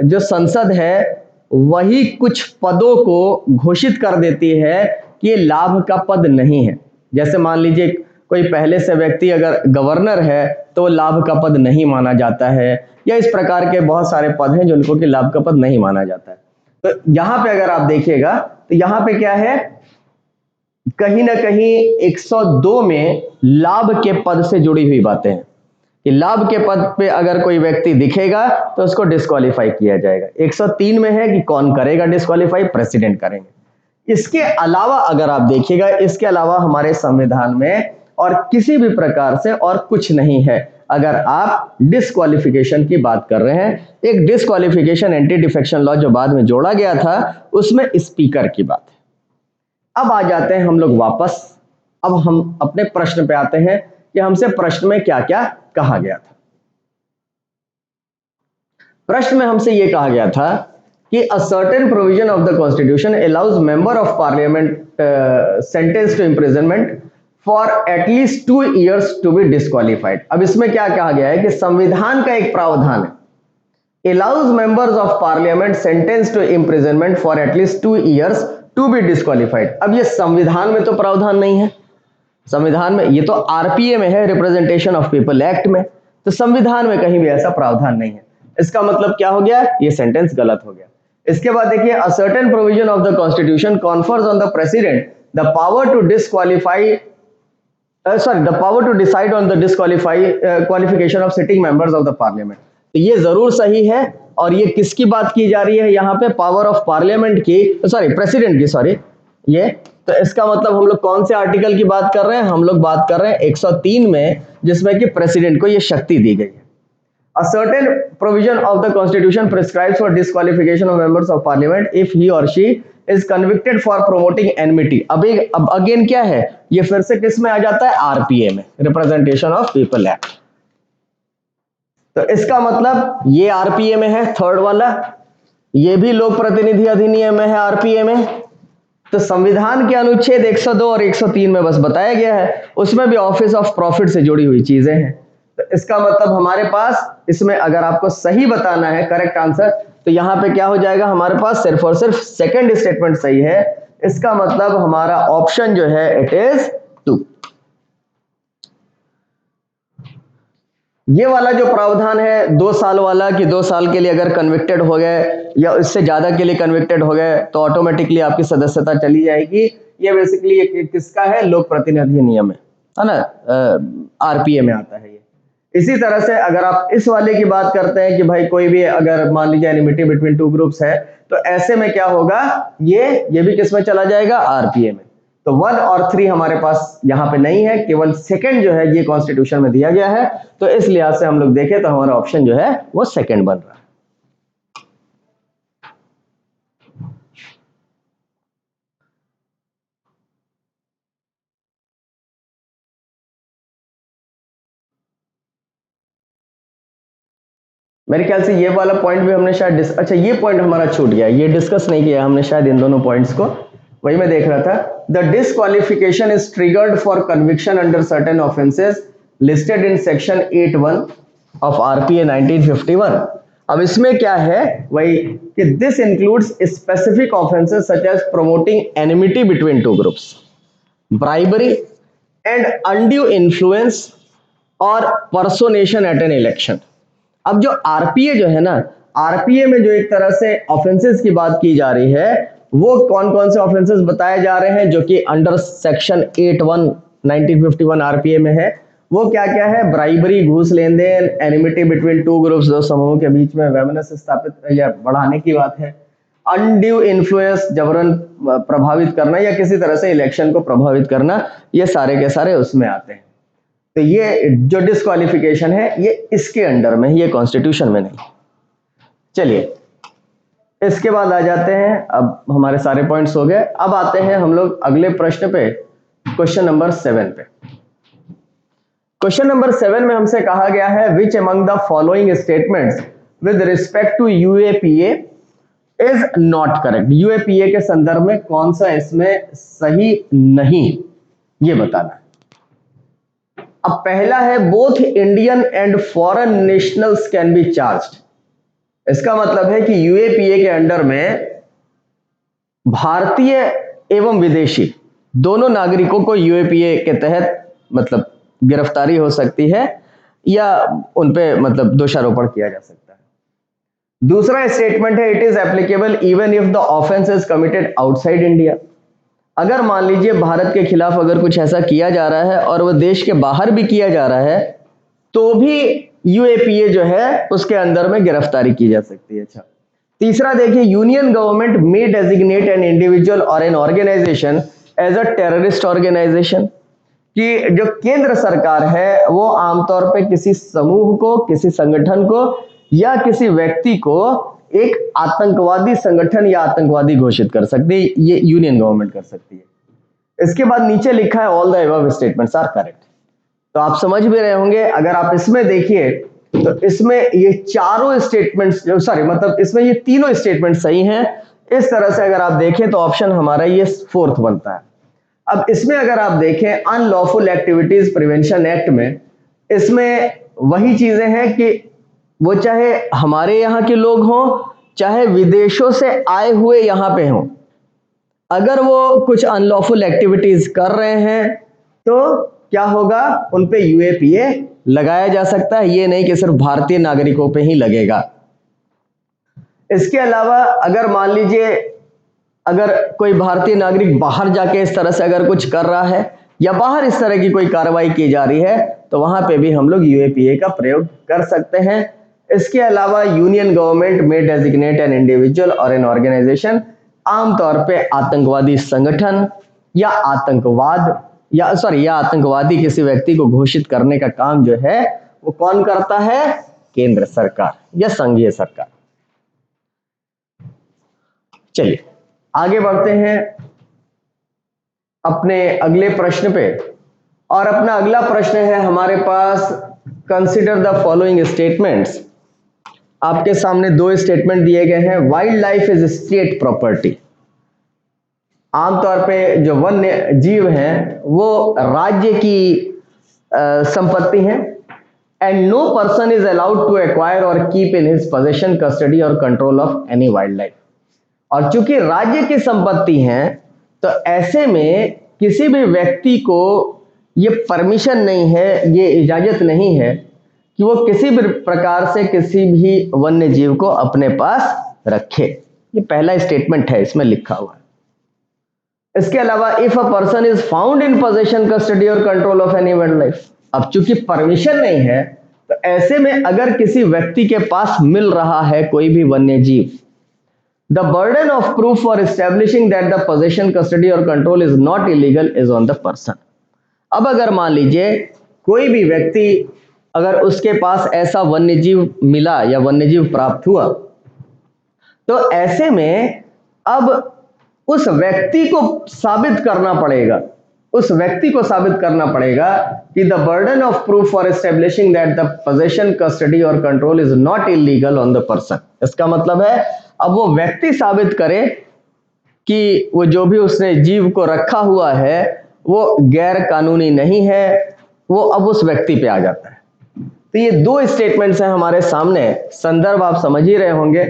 जो संसद है वही कुछ पदों को घोषित कर देती है कि ये लाभ का पद नहीं है। जैसे मान लीजिए कोई पहले से व्यक्ति अगर गवर्नर है तो वो लाभ का पद नहीं माना जाता है, या इस प्रकार के बहुत सारे पद हैं जिनको कि लाभ का पद नहीं माना जाता है। तो यहाँ पे अगर आप देखिएगा तो यहाँ पे क्या है, कहीं ना कहीं 102 में लाभ के पद से जुड़ी हुई बातें हैं कि लाभ के पद पे अगर कोई व्यक्ति दिखेगा तो उसको डिस्क्वालीफाई किया जाएगा। 103 में है कि कौन करेगा डिस्क्वालीफाई, प्रेसिडेंट करेंगे। इसके अलावा अगर आप देखिएगा, इसके अलावा हमारे संविधान में और किसी भी प्रकार से और कुछ नहीं है। अगर आप डिस्क्वालिफिकेशन की बात कर रहे हैं, एक डिस्क्वालिफिकेशन एंटी डिफेक्शन लॉ जो बाद में जोड़ा गया था उसमें स्पीकर की बात है। अब आ जाते हैं हम लोग वापस, अब हम अपने प्रश्न पे आते हैं कि हमसे प्रश्न में क्या क्या कहा गया था। प्रश्न में हमसे यह कहा गया था कि a certain provision of the Constitution allows member of Parliament sentence to imprisonment for at least 2 years to be disqualified. अब इसमें क्या कहा गया है कि संविधान का एक प्रावधान है, allows members of Parliament sentence to imprisonment for at least 2 years to be disqualified. अब ये संविधान में तो प्रावधान नहीं है, संविधान में ये तो आरपीए में है, रिप्रेजेंटेशन ऑफ पीपल एक्ट में, तो संविधान में कहीं भी ऐसा प्रावधान नहीं है। इसका मतलब क्या हो गया, ये सेंटेंस गलत हो गया। इसके बाद देखिए, a certain provision of the Constitution confers on the President the power to disqualify the power to decide on the qualification of sitting members of the Parliament. तो ये जरूर सही है, और ये किसकी बात की जा रही है यहाँ पे, पावर ऑफ पार्लियामेंट की, प्रेसिडेंट की, ये तो इसका मतलब हम लोग कौन से आर्टिकल की बात कर रहे हैं, हम लोग बात कर रहे हैं 103 में, जिसमें कि प्रेसिडेंट को ये शक्ति दी गई है। A certain provision of the constitution prescribes for disqualification of members of parliament if he or she is convicted for promoting enmity। अब अगेन क्या है, ये फिर से किस में आ जाता है, आरपीए में, रिप्रेजेंटेशन ऑफ पीपल एक्ट। तो इसका मतलब ये आरपीए में है, थर्ड वाला, ये भी लोक प्रतिनिधि अधिनियम में है, आरपीए में। तो संविधान के अनुच्छेद 102 और 103 में बस बताया गया है, उसमें भी ऑफिस ऑफ प्रॉफिट से जुड़ी हुई चीजें हैं। तो इसका मतलब हमारे पास इसमें अगर आपको सही बताना है, करेक्ट आंसर, तो यहां पे क्या हो जाएगा, हमारे पास सिर्फ और सिर्फ सेकंड स्टेटमेंट सही है। इसका मतलब हमारा ऑप्शन जो है इट इज 2। ये वाला जो प्रावधान है 2 साल वाला, कि 2 साल के लिए अगर कन्विक्टेड हो गए या इससे ज्यादा के लिए कन्विक्टेड हो गए तो ऑटोमेटिकली आपकी सदस्यता चली जाएगी, ये बेसिकली किसका है, लोक प्रतिनिधि नियम है ना, आरपीए में आता है ये। इसी तरह से अगर आप इस वाले की बात करते हैं कि भाई कोई भी अगर मान लीजिए एनिमिटी बिटवीन 2 ग्रुप्स है, तो ऐसे में क्या होगा, ये भी किस में चला जाएगा, आरपीए में। तो 1 और 3 हमारे पास यहाँ पे नहीं है, केवल सेकंड जो है ये कॉन्स्टिट्यूशन में दिया गया है। तो इस लिहाज से हम लोग देखें तो हमारा ऑप्शन जो है वो सेकंड बन रहा है। मेरे ख्याल से ये वाला पॉइंट भी हमने शायद अच्छा ये पॉइंट हमारा छूट गया, ये डिस्कस नहीं किया हमने शायद इन दोनों पॉइंट्स को, वही मैं देख रहा था। The disqualification is triggered for conviction under certain offences listed in section 8(1) of RPA 1951। अब इसमें क्या है वही कि this includes specific offences such as promoting enmity between 2 groups, bribery and undue influence और पर्सोनेशन एट एन इलेक्शन। अब जो RPA जो है ना, आरपीए में जो एक तरह से ऑफेंसेस की बात की जा रही है, वो कौन कौन से ऑफेंसेस बताए जा रहे हैं जो कि अंडर सेक्शन 8(1) 1951 आरपीए में है। वो क्या क्या है, ब्राइबरी, घूस लेन देन, एनिमिटी बिटवीन 2 ग्रुप्स, 2 समूहों के बीच में वैमनस्य स्थापित या बढ़ाने की बात है, अनड्यू इन्फ्लुएंस, जबरन प्रभावित करना या किसी तरह से इलेक्शन को प्रभावित करना, ये सारे के सारे उसमें आते हैं। तो ये जो डिस्क्वालिफिकेशन है ये इसके अंडर में, ये कॉन्स्टिट्यूशन में नहीं। चलिए इसके बाद आ जाते हैं, अब हमारे सारे पॉइंट्स हो गए, अब आते हैं हम लोग अगले प्रश्न पे, क्वेश्चन नंबर 7 पे। क्वेश्चन नंबर 7 में हमसे कहा गया है which among the following statements with respect to UAPA is not correct. UAPA के संदर्भ में कौन सा इसमें सही नहीं, ये बताना है। अब पहला है both Indian and foreign nationals can be charged. इसका मतलब है कि यूएपीए के अंडर में भारतीय एवं विदेशी दोनों नागरिकों को यूएपीए के तहत मतलब गिरफ्तारी हो सकती है या उन पे मतलब दोषारोपण किया जा सकता है। दूसरा स्टेटमेंट है, it is applicable even if the offence is committed outside India. अगर मान लीजिए भारत के खिलाफ अगर कुछ ऐसा किया जा रहा है और वो देश के बाहर भी किया जा रहा है तो भी यूएपीए जो है उसके अंदर में गिरफ्तारी की जा सकती है। अच्छा, तीसरा देखिए, union government may designate an individual और an organisation as a terrorist organisation, कि जो केंद्र सरकार है वो आमतौर पे किसी समूह को, किसी संगठन को या किसी व्यक्ति को एक आतंकवादी संगठन या आतंकवादी घोषित कर सकती है, ये यूनियन गवर्नमेंट कर सकती है। इसके बाद नीचे लिखा है all the above statements are correct. तो आप समझ भी रहे होंगे, अगर आप इसमें देखिए तो इसमें ये चारों स्टेटमेंट्स मतलब इसमें ये तीनों स्टेटमेंट सही हैं। इस तरह से अगर आप देखें तो ऑप्शन हमारा ये फोर्थ बनता है। अब इसमें अगर आप देखें अनलॉफुल एक्टिविटीज प्रिवेंशन एक्ट में, इसमें वही चीजें हैं कि वो चाहे हमारे यहाँ के लोग हों चाहे विदेशों से आए हुए यहाँ पे हों, अगर वो कुछ अनलॉफुल एक्टिविटीज कर रहे हैं तो क्या होगा, उन पे यूएपीए लगाया जा सकता है। ये नहीं कि सिर्फ भारतीय नागरिकों पे ही लगेगा। इसके अलावा अगर मान लीजिए अगर कोई भारतीय नागरिक बाहर जाके इस तरह से अगर कुछ कर रहा है या बाहर इस तरह की कोई कार्रवाई की जा रही है तो वहां पे भी हम लोग यूएपीए का प्रयोग कर सकते हैं। इसके अलावा यूनियन गवर्नमेंट में डेजिग्नेट एन इंडिविजुअल और एन ऑर्गेनाइजेशन, आमतौर पे आतंकवादी संगठन या आतंकवादी किसी व्यक्ति को घोषित करने का काम जो है वो कौन करता है, केंद्र सरकार या संघीय सरकार। चलिए आगे बढ़ते हैं अपने अगले प्रश्न पे, और अपना अगला प्रश्न है हमारे पास, कंसीडर द फॉलोइंग स्टेटमेंट्स। आपके सामने दो स्टेटमेंट दिए गए हैं। Wild life is state property, आमतौर पे जो वन्य जीव हैं वो राज्य की संपत्ति हैं। And no person is allowed to acquire और keep in his possession, custody और control of any wildlife. और चूंकि राज्य की संपत्ति हैं तो ऐसे में किसी भी व्यक्ति को ये परमिशन नहीं है, ये इजाजत नहीं है कि वो किसी भी प्रकार से किसी भी वन्य जीव को अपने पास रखे। ये पहला स्टेटमेंट है, इसमें लिखा हुआ है। इसके अलावा if a person is found in possession, custody और control of any wildlife, अब चूंकि परमिशन नहीं है तो ऐसे में अगर किसी व्यक्ति के पास मिल रहा है कोई भी वन्य जीव, the burden of proof for establishing that the possession, custody or control is not illegal is on the person। अब अगर मान लीजिए कोई भी व्यक्ति, अगर उसके पास ऐसा वन्यजीव मिला या वन्यजीव प्राप्त हुआ तो ऐसे में अब उस व्यक्ति को साबित करना पड़ेगा, कि the burden of proof for establishing that the possession, custody और control is not illegal on the person. इसका मतलब है अब वो व्यक्ति साबित करे कि वो जो भी उसने जीव को रखा हुआ है वो गैर कानूनी नहीं है, वो अब उस व्यक्ति पे आ जाता है। तो ये दो स्टेटमेंट्स हैं हमारे सामने। संदर्भ आप समझ ही रहे होंगे,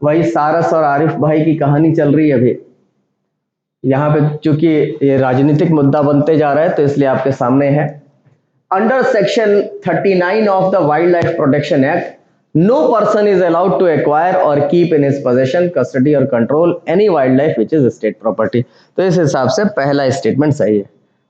वही सारस और आरिफ भाई की कहानी चल रही है अभी। यहाँ पे चूंकि ये राजनीतिक मुद्दा बनते जा रहा है तो इसलिए आपके सामने है। Under section 39 of the wild life protection act, no person is allowed to acquire or keep in his possession, custody or control any wildlife which is state property। तो इस हिसाब से पहला स्टेटमेंट सही है।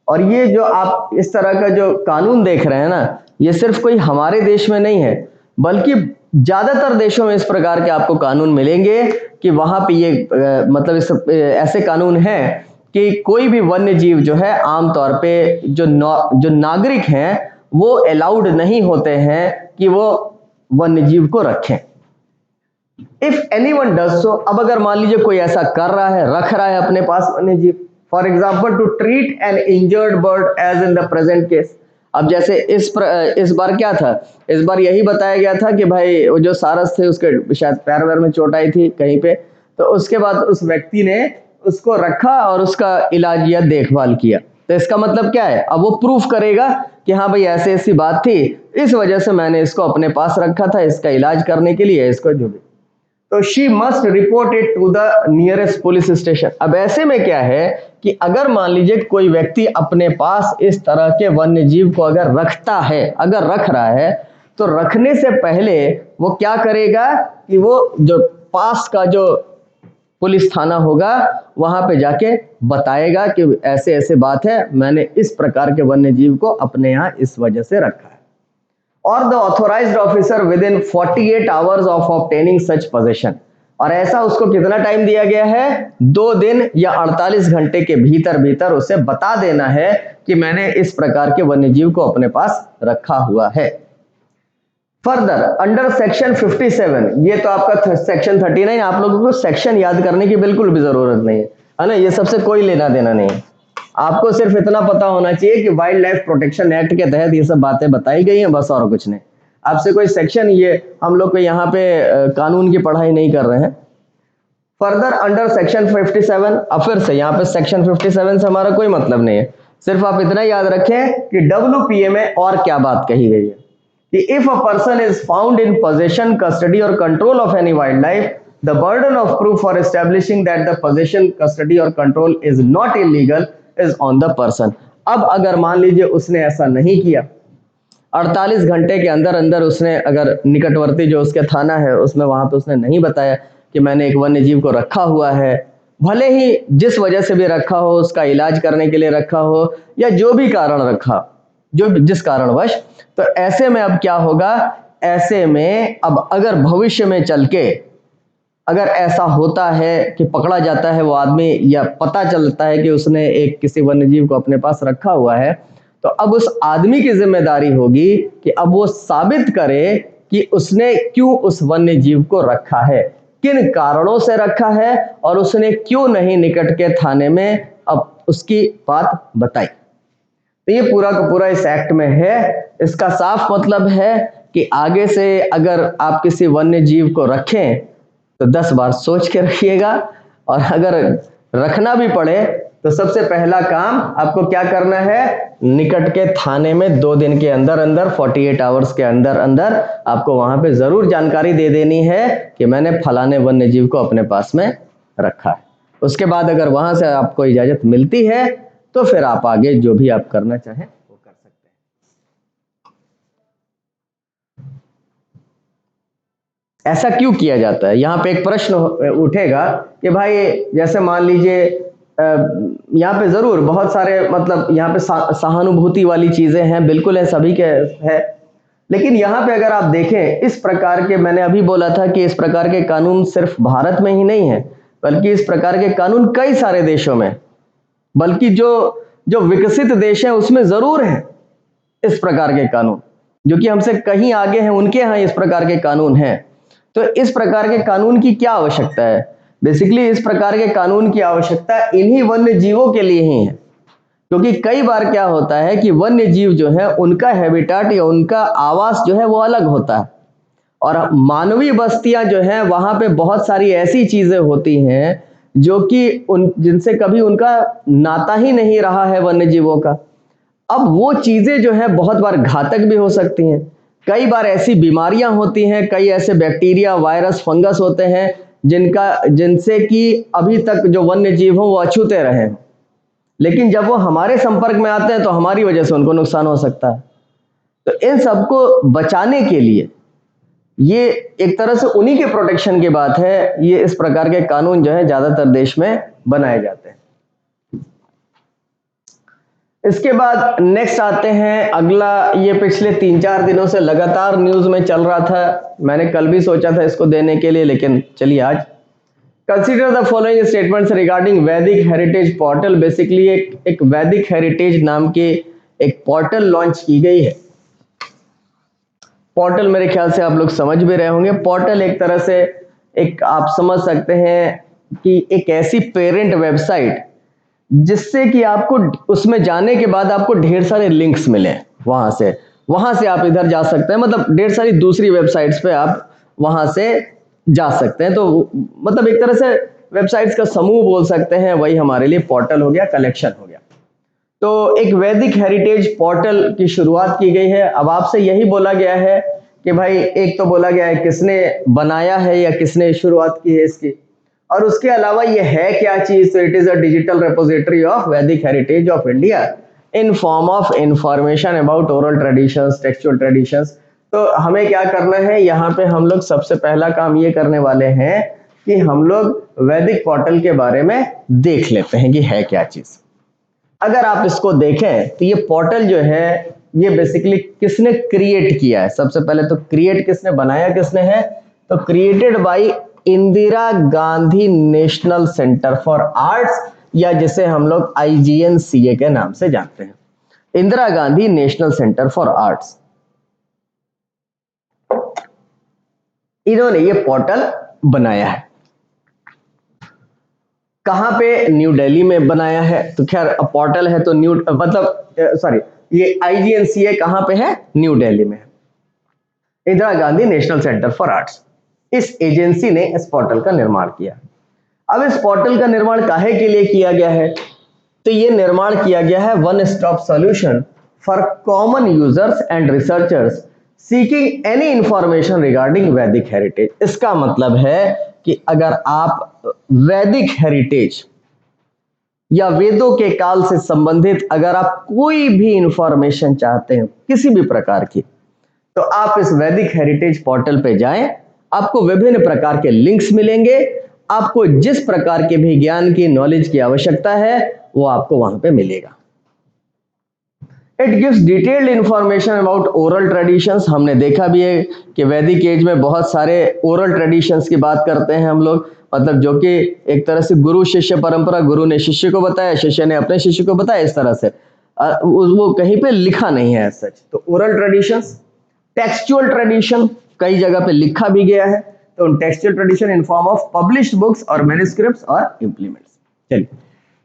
और ये जो आप इस तरह का जो कानून देख रहे हैं ना, ये सिर्फ कोई हमारे देश में नहीं है बल्कि ज्यादातर देशों में इस प्रकार के आपको कानून मिलेंगे कि वहां पे ये मतलब ऐसे कानून हैं कि कोई भी वन्य जीव जो है आमतौर पे जो नागरिक हैं वो अलाउड नहीं होते हैं कि वो वन्य जीव को रखें। इफ एनीवन डज सो, अब अगर मान लीजिए कोई ऐसा कर रहा है, रख रहा है अपने पास वन्य जीव, for example to treat an injured bird as in the present case. अब जैसे इस बार क्या था, इस बार यही बताया गया था कि भाई वो जो सारस थे उसके शायद पैर वैर में चोट आई थी कहीं पे, तो उसके बाद उस व्यक्ति ने उसको रखा और उसका इलाज या देखभाल किया। तो इसका मतलब क्या है, अब वो प्रूफ करेगा कि हाँ भाई ऐसी ऐसी बात थी, इस वजह से मैंने इसको अपने पास रखा था इसका इलाज करने के लिए, इसको जो भी। तो she must report it to the nearest police station. अब ऐसे में क्या है कि अगर मान लीजिए कोई व्यक्ति अपने पास इस तरह के वन्य जीव को अगर रखता है, अगर रख रहा है, तो रखने से पहले वो क्या करेगा कि वो जो पास का जो पुलिस थाना होगा वहां पे जाके बताएगा कि ऐसे ऐसे बात है, मैंने इस प्रकार के वन्य जीव को अपने यहाँ इस वजह से रखा है। और the authorised officer within 48 hours of obtaining such position, और ऐसा उसको कितना टाइम दिया गया है, 2 दिन या 48 घंटे के भीतर भीतर उसे बता देना है कि मैंने इस प्रकार के वन्य जीव को अपने पास रखा हुआ है। फर्दर अंडर सेक्शन 57, ये तो आपका सेक्शन 39, आप लोगों को सेक्शन याद करने की बिल्कुल भी जरूरत नहीं है ना, ये सबसे कोई लेना देना नहीं है। आपको सिर्फ इतना पता होना चाहिए कि वाइल्ड लाइफ प्रोटेक्शन एक्ट के तहत ये सब बातें बताई गई हैं, बस और कुछ नहीं। आपसे कोई सेक्शन, ये हम लोग को यहाँ पे कानून की पढ़ाई नहीं कर रहे हैं। फर्दर अंडर सेक्शन 57, अब फिर से यहाँ पे सेक्शन 57 से हमारा कोई मतलब नहीं है, सिर्फ आप इतना याद रखें कि WPA में और क्या बात कही गई है कि if a person is found in possession, custody और control of any wildlife, the burden of proof for establishing that the possession, custody और control is not illegal is on the person. अब अगर मान लीजिए उसने ऐसा नहीं किया, 48 घंटे के अंदर अंदर उसने अगर निकटवर्ती जो उसके थाना है उसमें वहां पे उसने नहीं बताया कि मैंने एक वन्य जीव को रखा हुआ है, भले ही जिस वजह से भी रखा हो, उसका इलाज करने के लिए रखा हो या जो भी कारण रखा, जो जिस कारणवश, तो ऐसे में अब क्या होगा, ऐसे में अब अगर भविष्य में चल के अगर ऐसा होता है कि पकड़ा जाता है वो आदमी या पता चलता है कि उसने एक किसी वन्यजीव को अपने पास रखा हुआ है, तो अब उस आदमी की जिम्मेदारी होगी कि अब वो साबित करे कि उसने क्यों उस वन्यजीव को रखा है, किन कारणों से रखा है और उसने क्यों नहीं निकट के थाने में अब उसकी बात बताई। तो ये पूरा का पूरा इस एक्ट में है। इसका साफ मतलब है कि आगे से अगर आप किसी वन्य जीव को रखें तो 10 बार सोच के रखिएगा, और अगर रखना भी पड़े तो सबसे पहला काम आपको क्या करना है, निकट के थाने में 2 दिन के अंदर अंदर 48 आवर्स के अंदर अंदर आपको वहां पे जरूर जानकारी दे देनी है कि मैंने फलाने वन्य जीव को अपने पास में रखा है। उसके बाद अगर वहां से आपको इजाजत मिलती है तो फिर आप आगे जो भी आप करना चाहें वो कर सकते हैं। ऐसा क्यों किया जाता है, यहाँ पे एक प्रश्न उठेगा कि भाई जैसे मान लीजिए यहाँ पे जरूर बहुत सारे मतलब यहाँ पे सहानुभूति वाली चीजें हैं, बिल्कुल है, सभी के है, लेकिन यहाँ पे अगर आप देखें इस प्रकार के, मैंने अभी बोला था कि इस प्रकार के कानून सिर्फ भारत में ही नहीं है, बल्कि इस प्रकार के कानून कई सारे देशों में, बल्कि जो विकसित देश हैं उसमें जरूर है इस प्रकार के कानून, जो कि हमसे कहीं आगे हैं उनके यहाँ इस प्रकार के कानून हैं। तो इस प्रकार के कानून की क्या आवश्यकता है, बेसिकली इस प्रकार के कानून की आवश्यकता इन्हीं वन्य जीवों के लिए ही है, क्योंकि कई बार क्या होता है कि वन्य जीव जो है उनका हैबिटेट या उनका आवास जो है वो अलग होता है, और मानवीय बस्तियां जो हैं वहां पे बहुत सारी ऐसी चीजें होती हैं जो कि उन जिनसे कभी उनका नाता ही नहीं रहा है वन्य जीवों का। अब वो चीजें जो है बहुत बार घातक भी हो सकती हैं, कई बार ऐसी बीमारियां होती हैं, कई ऐसे बैक्टीरिया, वायरस, फंगस होते हैं जिनसे कि अभी तक जो वन्य जीव हो वो अछूते रहे हैं, लेकिन जब वो हमारे संपर्क में आते हैं तो हमारी वजह से उनको नुकसान हो सकता है। तो इन सबको बचाने के लिए ये एक तरह से उन्हीं के प्रोटेक्शन की बात है, ये इस प्रकार के कानून जो है ज्यादातर देश में बनाए जाते हैं। इसके बाद नेक्स्ट आते हैं अगला, ये पिछले 3-4 दिनों से लगातार न्यूज में चल रहा था, मैंने कल भी सोचा था इसको देने के लिए, लेकिन चलिए आज। Consider the following statements regarding वैदिक हेरिटेज पोर्टल। बेसिकली एक वैदिक हेरिटेज नाम की एक पोर्टल लॉन्च की गई है। पोर्टल मेरे ख्याल से आप लोग समझ भी रहे होंगे, पोर्टल एक तरह से एक आप समझ सकते हैं कि एक ऐसी पेरेंट वेबसाइट जिससे कि आपको उसमें जाने के बाद आपको ढेर सारे लिंक्स मिले, वहां से आप इधर जा सकते हैं, मतलब ढेर सारी दूसरी वेबसाइट्स पे आप वहां से जा सकते हैं। तो मतलब एक तरह से वेबसाइट्स का समूह बोल सकते हैं, वही हमारे लिए पोर्टल हो गया, कलेक्शन हो गया। तो एक वैदिक हेरिटेज पोर्टल की शुरुआत की गई है। अब आपसे यही बोला गया है कि भाई एक तो बोला गया है किसने बनाया है या किसने शुरुआत की है इसकी, और उसके अलावा ये है क्या चीज। तो it is a digital repository of Vedic heritage of India in form of information about oral traditions, textual traditions. तो हमें क्या करना है, यहाँ पे हम लोग सबसे पहला काम ये करने वाले हैं कि हम लोग वैदिक पोर्टल के बारे में देख लेते हैं कि है क्या चीज। अगर आप इसको देखें तो ये पोर्टल जो है ये बेसिकली किसने क्रिएट किया है। सबसे पहले तो क्रिएट किसने, बनाया किसने है, तो created by Indira Gandhi National Centre for arts, या जिसे हम लोग IGNCA के नाम से जानते हैं, Indira Gandhi National Centre for arts. इन्होंने ये पोर्टल बनाया है। कहां पे, न्यू दिल्ली में बनाया है। तो खैर पोर्टल है तो न्यू मतलब सॉरी, ये IGNCA कहां पे है, न्यू दिल्ली में, Indira Gandhi National Centre for arts. इस एजेंसी ने इस पोर्टल का निर्माण किया। अब इस पोर्टल का निर्माण काहे के लिए किया गया है, तो ये निर्माण किया गया है one stop solution for common users and researchers seeking any information regarding वैदिक हेरिटेज। इसका मतलब है कि अगर आप वैदिक हेरिटेज या वेदों के काल से संबंधित अगर आप कोई भी इंफॉर्मेशन चाहते हैं किसी भी प्रकार की, तो आप इस वैदिक हेरिटेज पोर्टल पे जाएं। आपको विभिन्न प्रकार के लिंक्स मिलेंगे। आपको जिस प्रकार के भी ज्ञान की, नॉलेज की आवश्यकता है वो आपको वहां पे मिलेगा। It gives detailed information about oral traditions. हमने देखा भी है कि वैदिक एज में बहुत सारे ओरल ट्रेडिशंस की बात करते हैं हम लोग, मतलब जो कि एक तरह से गुरु शिष्य परंपरा, गुरु ने शिष्य को बताया, शिष्य ने अपने शिष्य को बताया, इस तरह से वो कहीं पे लिखा नहीं है सच। तो ओरल ट्रेडिशंस, टेक्सचुअल ट्रेडिशन कई जगह पे लिखा भी गया है। तो textual tradition in form of published books और मैन्युस्क्रिप्ट्स और इम्प्लीमेंट्स। चलिए,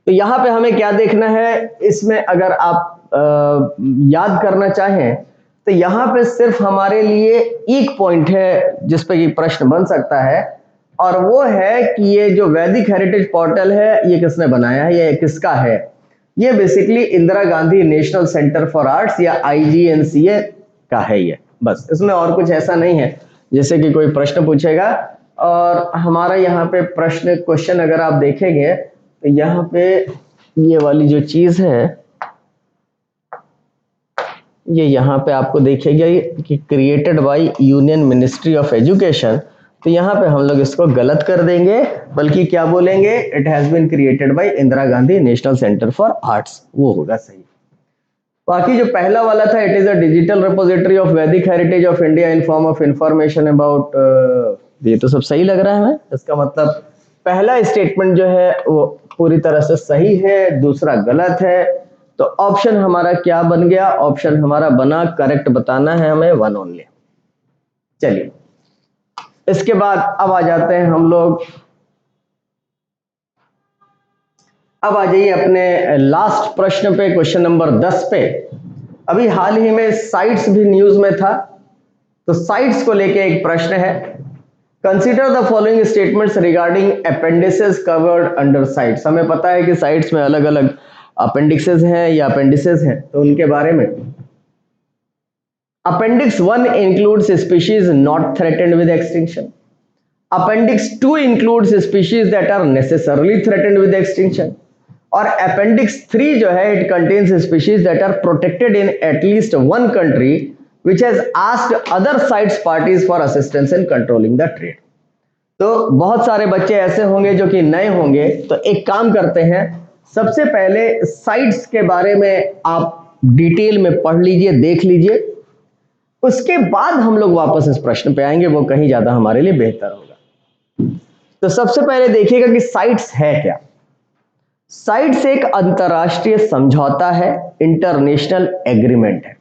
तो यहाँ पे हमें क्या देखना है, इसमें अगर आप याद करना चाहें तो यहाँ पे सिर्फ हमारे लिए एक पॉइंट है जिस पे ये प्रश्न बन सकता है, और वो है कि ये जो वैदिक हेरिटेज पोर्टल है ये किसने बनाया है, ये किसका है। ये basically Indira Gandhi National Centre for arts या IGNCA का है ये, बस। इसमें और कुछ ऐसा नहीं है जैसे कि कोई प्रश्न पूछेगा। और हमारा यहाँ पे प्रश्न, क्वेश्चन अगर आप देखेंगे तो यहाँ पे ये वाली जो चीज है ये यहाँ पे आपको देखेगा कि created by union ministry of education. तो यहाँ पे हम लोग इसको गलत कर देंगे, बल्कि क्या बोलेंगे, it has been created by Indira Gandhi National Centre for Arts, वो होगा सही। बाकी जो पहला वाला था, it is a digital repository of Vedic heritage of India in form of information about, ये तो सब सही लग रहा है हमें। इसका मतलब पहला स्टेटमेंट जो है वो पूरी तरह से सही है, दूसरा गलत है। तो ऑप्शन हमारा क्या बन गया, ऑप्शन हमारा बना, करेक्ट बताना है हमें, 1 ओनली। चलिए, इसके बाद अब आ जाते हैं हम लोग, अब आ जाइए अपने लास्ट प्रश्न पे, क्वेश्चन नंबर 10 पे। अभी हाल ही में साइट्स भी न्यूज में था, तो साइट्स को लेके एक प्रश्न है। Consider the following statements regarding appendices covered under sites. हमें पता है कि साइट्स में अलग अलग अपेंडिक्सेस हैं या अपेंडिसेस हैं, तो उनके बारे में। Appendix 1 includes species not threatened with extinction. Appendix 2 includes species that are necessarily threatened with extinction. और अपेंडिक्स 3 जो है, it contains species that are protected in at least one country which has asked other sites parties for assistance in controlling the trade। तो बहुत सारे बच्चे ऐसे होंगे जो कि नए होंगे, तो एक काम करते हैं, सबसे पहले साइट्स के बारे में आप डिटेल में पढ़ लीजिए, देख लीजिए, उसके बाद हम लोग वापस इस प्रश्न पे आएंगे, वो कहीं ज्यादा हमारे लिए बेहतर होगा। तो सबसे पहले देखिएगा कि साइट्स है क्या। साइट्स एक अंतरराष्ट्रीय समझौता है, इंटरनेशनल एग्रीमेंट है।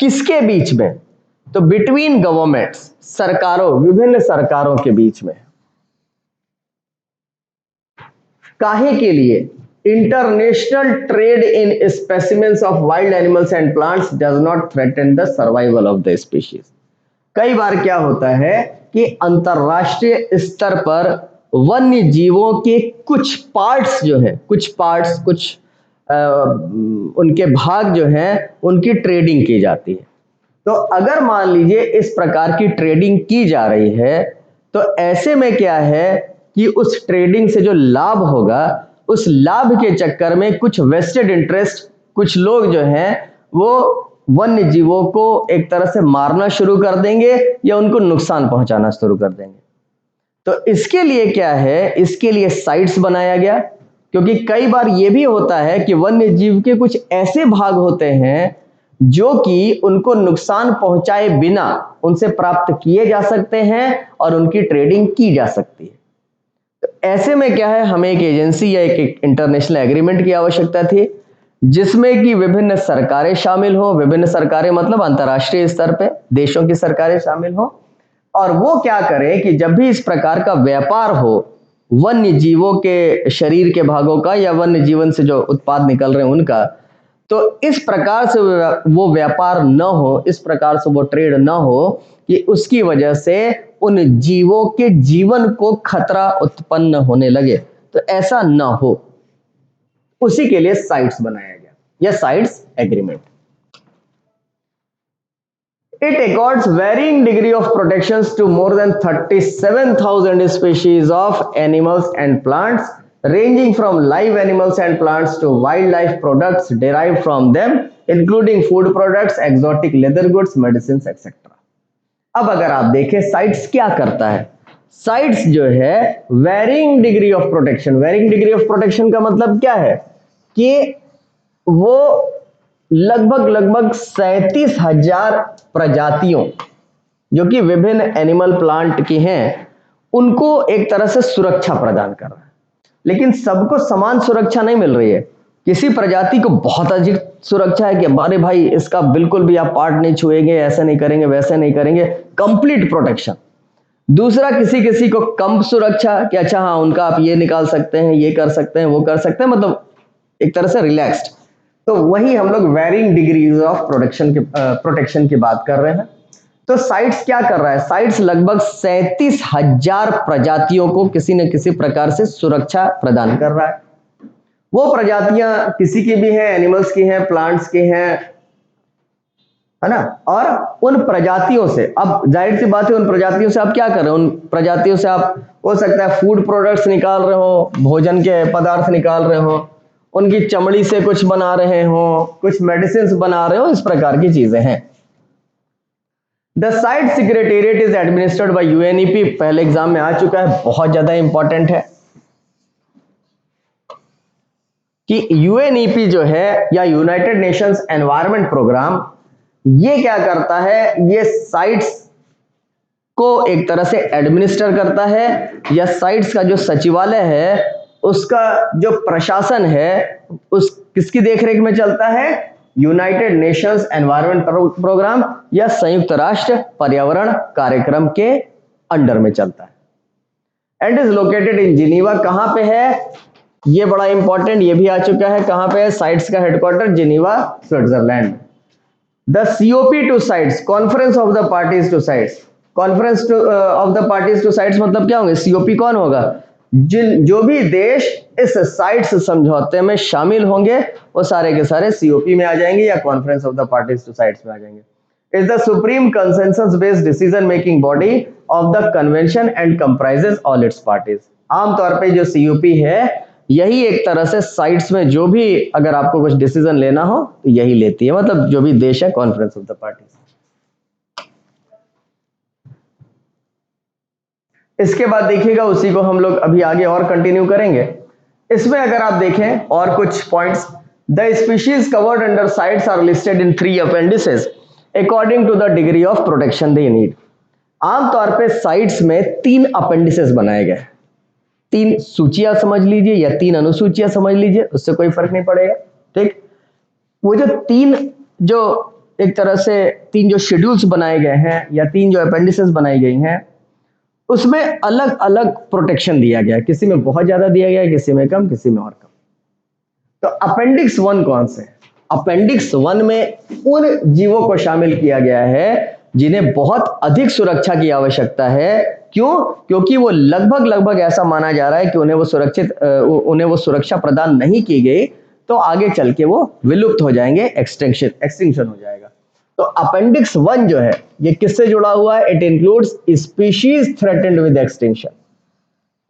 किसके बीच में, तो बिटवीन गवर्नमेंट्स, सरकारों, विभिन्न सरकारों के बीच में। काहे के लिए, international trade in specimens of wild animals and plants does not threaten the survival of the species. कई बार क्या होता है कि अंतरराष्ट्रीय स्तर पर वन्य जीवों के कुछ पार्ट्स जो है, कुछ पार्ट्स, कुछ उनके भाग जो हैं उनकी ट्रेडिंग की जाती है। तो अगर मान लीजिए इस प्रकार की ट्रेडिंग की जा रही है तो ऐसे में क्या है कि उस ट्रेडिंग से जो लाभ होगा उस लाभ के चक्कर में कुछ वेस्टेड इंटरेस्ट, कुछ लोग जो हैं वो वन्य जीवों को एक तरह से मारना शुरू कर देंगे या उनको नुकसान पहुंचाना शुरू कर देंगे। तो इसके लिए क्या है, इसके लिए साइट्स बनाया गया, क्योंकि कई बार ये भी होता है कि वन्य जीव के कुछ ऐसे भाग होते हैं जो कि उनको नुकसान पहुंचाए बिना उनसे प्राप्त किए जा सकते हैं और उनकी ट्रेडिंग की जा सकती है। तो ऐसे में क्या है, हमें एक एजेंसी या एक इंटरनेशनल एग्रीमेंट की आवश्यकता थी जिसमें कि विभिन्न सरकारें शामिल हो, विभिन्न सरकारें मतलब अंतर्राष्ट्रीय स्तर पे देशों की सरकारें शामिल हो, और वो क्या करे कि जब भी इस प्रकार का व्यापार हो वन्य जीवों के शरीर के भागों का या वन्य जीवन से जो उत्पाद निकल रहे हैं उनका, तो इस प्रकार से वो व्यापार न हो, इस प्रकार से वो ट्रेड न हो कि उसकी वजह से उन जीवों के जीवन को खतरा उत्पन्न होने लगे। तो ऐसा न हो, उसी के लिए साइट्स बनाया गया या sites agreement. It accords varying degree of protections to more than 37,000 species of animals and plants, ranging from live animals and plants to wildlife products derived from them, including food products, exotic leather goods, medicines, etc. अब अगर आप देखें sites क्या करता है, CITES जो है varying degree of protection, varying degree of protection का मतलब क्या है कि वो लगभग 37,000 प्रजातियों जो कि विभिन्न एनिमल प्लांट की हैं उनको एक तरह से सुरक्षा प्रदान कर रहा है। लेकिन सबको समान सुरक्षा नहीं मिल रही है, किसी प्रजाति को बहुत अधिक सुरक्षा है कि अरे भाई इसका बिल्कुल भी आप पार्ट नहीं छुएंगे, ऐसे नहीं करेंगे, वैसे नहीं करेंगे, कंप्लीट प्रोटेक्शन। दूसरा किसी को कम सुरक्षा कि अच्छा हाँ उनका आप ये निकाल सकते हैं, ये कर सकते हैं, वो कर सकते हैं, मतलब एक तरह से रिलैक्स्ड। तो वही हम लोग वेरिंग डिग्रीज ऑफ प्रोटेक्शन की बात कर रहे हैं। तो साइट्स क्या कर रहा है, साइट्स लगभग 37,000 प्रजातियों को किसी न किसी प्रकार से सुरक्षा प्रदान कर रहा है। वो प्रजातियां किसी की भी हैं, एनिमल्स की हैं, प्लांट्स की हैं, है ना। और उन प्रजातियों से, अब जाहिर सी बात है उन प्रजातियों से आप क्या कर रहे हो, उन प्रजातियों से आप हो सकता है फूड प्रोडक्ट्स निकाल रहे हो, भोजन के पदार्थ निकाल रहे हो, उनकी चमड़ी से कुछ बना रहे हो, कुछ मेडिसिन बना रहे हो, इस प्रकार की चीजें हैं। The site secretariat is administered by UNEP, पहले एग्जाम में आ चुका है, बहुत ज्यादा इंपॉर्टेंट है कि यूएनईपी जो है या यूनाइटेड नेशंस एनवायरनमेंट प्रोग्राम, ये क्या करता है, ये साइट्स को एक तरह से एडमिनिस्टर करता है, या साइट्स का जो सचिवालय है उसका जो प्रशासन है उस किसकी देखरेख में चलता है, यूनाइटेड नेशंस एनवायरनमेंट प्रोग्राम या संयुक्त राष्ट्र पर्यावरण कार्यक्रम के अंडर में चलता है। And is located in Geneva, कहां पे है, ये बड़ा इंपॉर्टेंट, ये भी आ चुका है, कहां पे है, साइट्स का headquarter Geneva Switzerland. The COP to CITES, conference of the parties to CITES, conference of the parties to CITES मतलब क्या होंगे, सीओपी कौन होगा, जो भी देश इस साइट्स समझौते में शामिल होंगे वो सारे के सारे सीओपी में आ जाएंगे या conference of the parties to CITES में आ जाएंगे। Is the supreme consensus based decision making body of the convention and comprises all its parties. आमतौर पे जो सीओपी है यही एक तरह से साइट्स में जो भी अगर आपको कुछ डिसीजन लेना हो तो यही लेती है, मतलब जो भी देश है कॉन्फ्रेंस ऑफ द पार्टीज। इसके बाद देखिएगा, उसी को हम लोग अभी आगे और कंटिन्यू करेंगे। इसमें अगर आप देखें और कुछ points, the species covered under CITES are listed in 3 appendices according to the degree of protection they need. आमतौर पे साइट्स में 3 अपेंडिसेस बनाए गए, 3 सूचियां समझ लीजिए या 3 अनुसूचियां समझ लीजिए, उससे कोई फर्क नहीं पड़ेगा, ठीक। वो जो 3 जो एक तरह से 3 जो शेड्यूल्स बनाए गए हैं या 3 जो अपेंडिसेस बनाई गई हैं उसमें अलग अलग प्रोटेक्शन दिया गया, किसी में बहुत ज्यादा दिया गया, किसी में कम, किसी में और कम। तो अपेंडिक्स 1 कौन से, अपेंडिक्स 1 में उन जीवों को शामिल किया गया है जिन्हें बहुत अधिक सुरक्षा की आवश्यकता है। क्यों, क्योंकि वो लगभग ऐसा माना जा रहा है कि उन्हें वो सुरक्षा प्रदान नहीं की गई, तो आगे चल के वो विलुप्त हो जाएंगे, एक्सटिंक्शन हो जाएगा। तो अपेंडिक्स 1 जो है ये किससे जुड़ा हुआ है? It includes species threatened with extinction,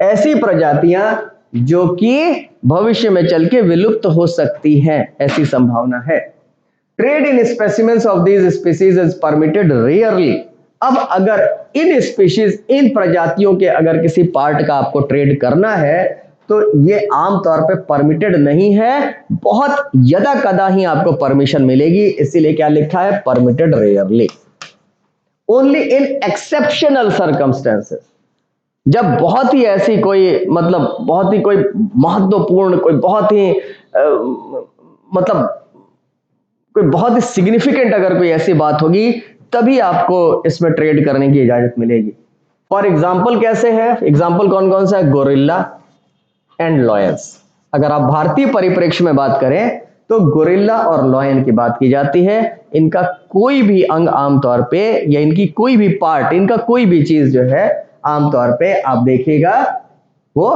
ऐसी प्रजातियां जो कि भविष्य में चल के विलुप्त हो सकती हैं, ऐसी संभावना है। Trade in specimens of these species is permitted rarely. अब अगर इन स्पीशीज, इन प्रजातियों के अगर किसी पार्ट का आपको ट्रेड करना है तो ये आमतौर पे परमिटेड नहीं है, बहुत यदा कदा ही आपको परमिशन मिलेगी, इसीलिए क्या लिखा है? Permitted rarely. Only in exceptional circumstances, जब बहुत ही ऐसी कोई मतलब बहुत ही कोई महत्वपूर्ण, कोई बहुत ही मतलब कोई बहुत ही सिग्निफिकेंट अगर कोई ऐसी बात होगी तभी आपको इसमें ट्रेड करने की इजाजत मिलेगी। फॉर एग्जाम्पल कैसे है? एग्जाम्पल कौन कौन सा है? Gorilla and lions. अगर आप भारतीय परिप्रेक्ष्य में बात करें तो गोरिल्ला और लॉयन की बात की जाती है। इनका कोई भी अंग आमतौर पे, या इनकी कोई भी पार्ट, इनका कोई भी चीज जो है आमतौर पे आप देखिएगा वो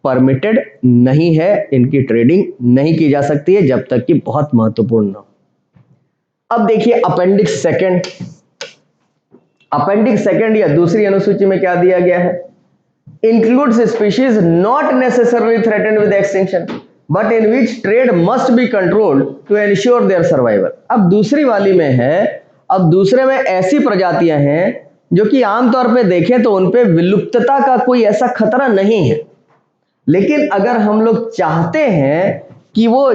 परमिटेड नहीं है, इनकी ट्रेडिंग नहीं की जा सकती है जब तक कि बहुत महत्वपूर्ण हो। अब देखिए अपेंडिक्स सेकंड। अपेंडिक्स सेकंड या दूसरी अनुसूची में क्या दिया गया है? includes species not necessarily threatened with extinction but in which trade must be controlled to ensure their survival। अब दूसरी वाली में है, अब दूसरे में ऐसी प्रजातियां हैं जो कि आमतौर पे देखें तो उनपे विलुप्तता का कोई ऐसा खतरा नहीं है, लेकिन अगर हम लोग चाहते हैं कि वो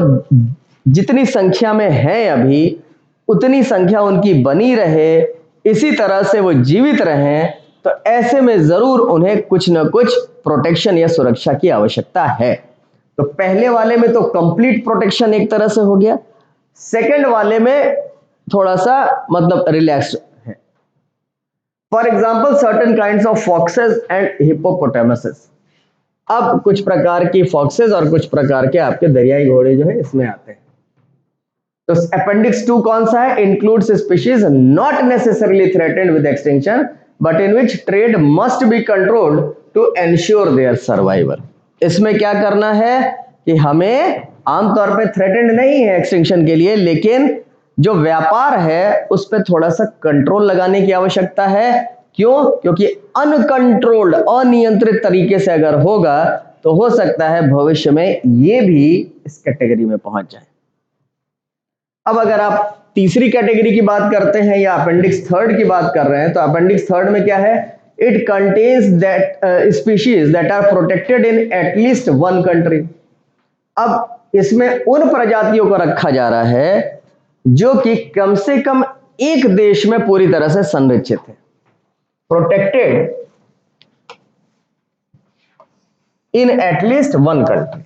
जितनी संख्या में है अभी उतनी संख्या उनकी बनी रहे, इसी तरह से वो जीवित रहें, तो ऐसे में जरूर उन्हें कुछ न कुछ प्रोटेक्शन या सुरक्षा की आवश्यकता है। तो पहले वाले में तो कंप्लीट प्रोटेक्शन एक तरह से हो गया, सेकंड वाले में थोड़ा सा मतलब रिलैक्स है। For example certain kinds of foxes and hippopotamuses. अब कुछ प्रकार की फॉक्सेस और कुछ प्रकार के आपके दरियाई घोड़े जो है इसमें आते हैं। तो अपेंडिक्स 2 कौन सा है? Includes species not necessarily threatened with extinction but in which trade must be controlled to ensure their survival. इसमें क्या करना है कि हमें आमतौर पे थ्रेटेंड नहीं है एक्सटिंक्शन के लिए, लेकिन जो व्यापार है उस पर थोड़ा सा कंट्रोल लगाने की आवश्यकता है। क्यों? क्योंकि अनकंट्रोल्ड, अनियंत्रित तरीके से अगर होगा तो हो सकता है भविष्य में ये भी इस कैटेगरी में पहुंच जाए। अब अगर आप तीसरी कैटेगरी की बात करते हैं या अपेंडिक्स 3 की बात कर रहे हैं, तो अपेंडिक्स 3 में क्या है? It contains that species that are protected in at least 1 country. अब इसमें उन प्रजातियों को रखा जा रहा है जो कि कम से कम एक देश में पूरी तरह से संरक्षित है, protected in at least 1 country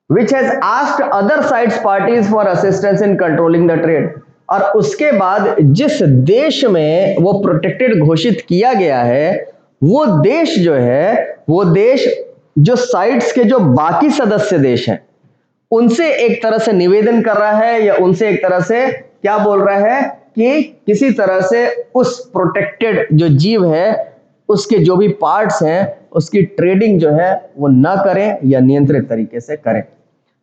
which has asked other sides parties for assistance in controlling the trade। और उसके बाद जिस देश में वो प्रोटेक्टेड घोषित किया गया है वो देश जो है, वो देश जो साइट्स के जो बाकी सदस्य देश हैं उनसे एक तरह से निवेदन कर रहा है या उनसे एक तरह से क्या बोल रहा है कि किसी तरह से उस प्रोटेक्टेड जो जीव है उसके जो भी पार्ट्स हैं उसकी ट्रेडिंग जो है वो ना करें या नियंत्रित तरीके से करें।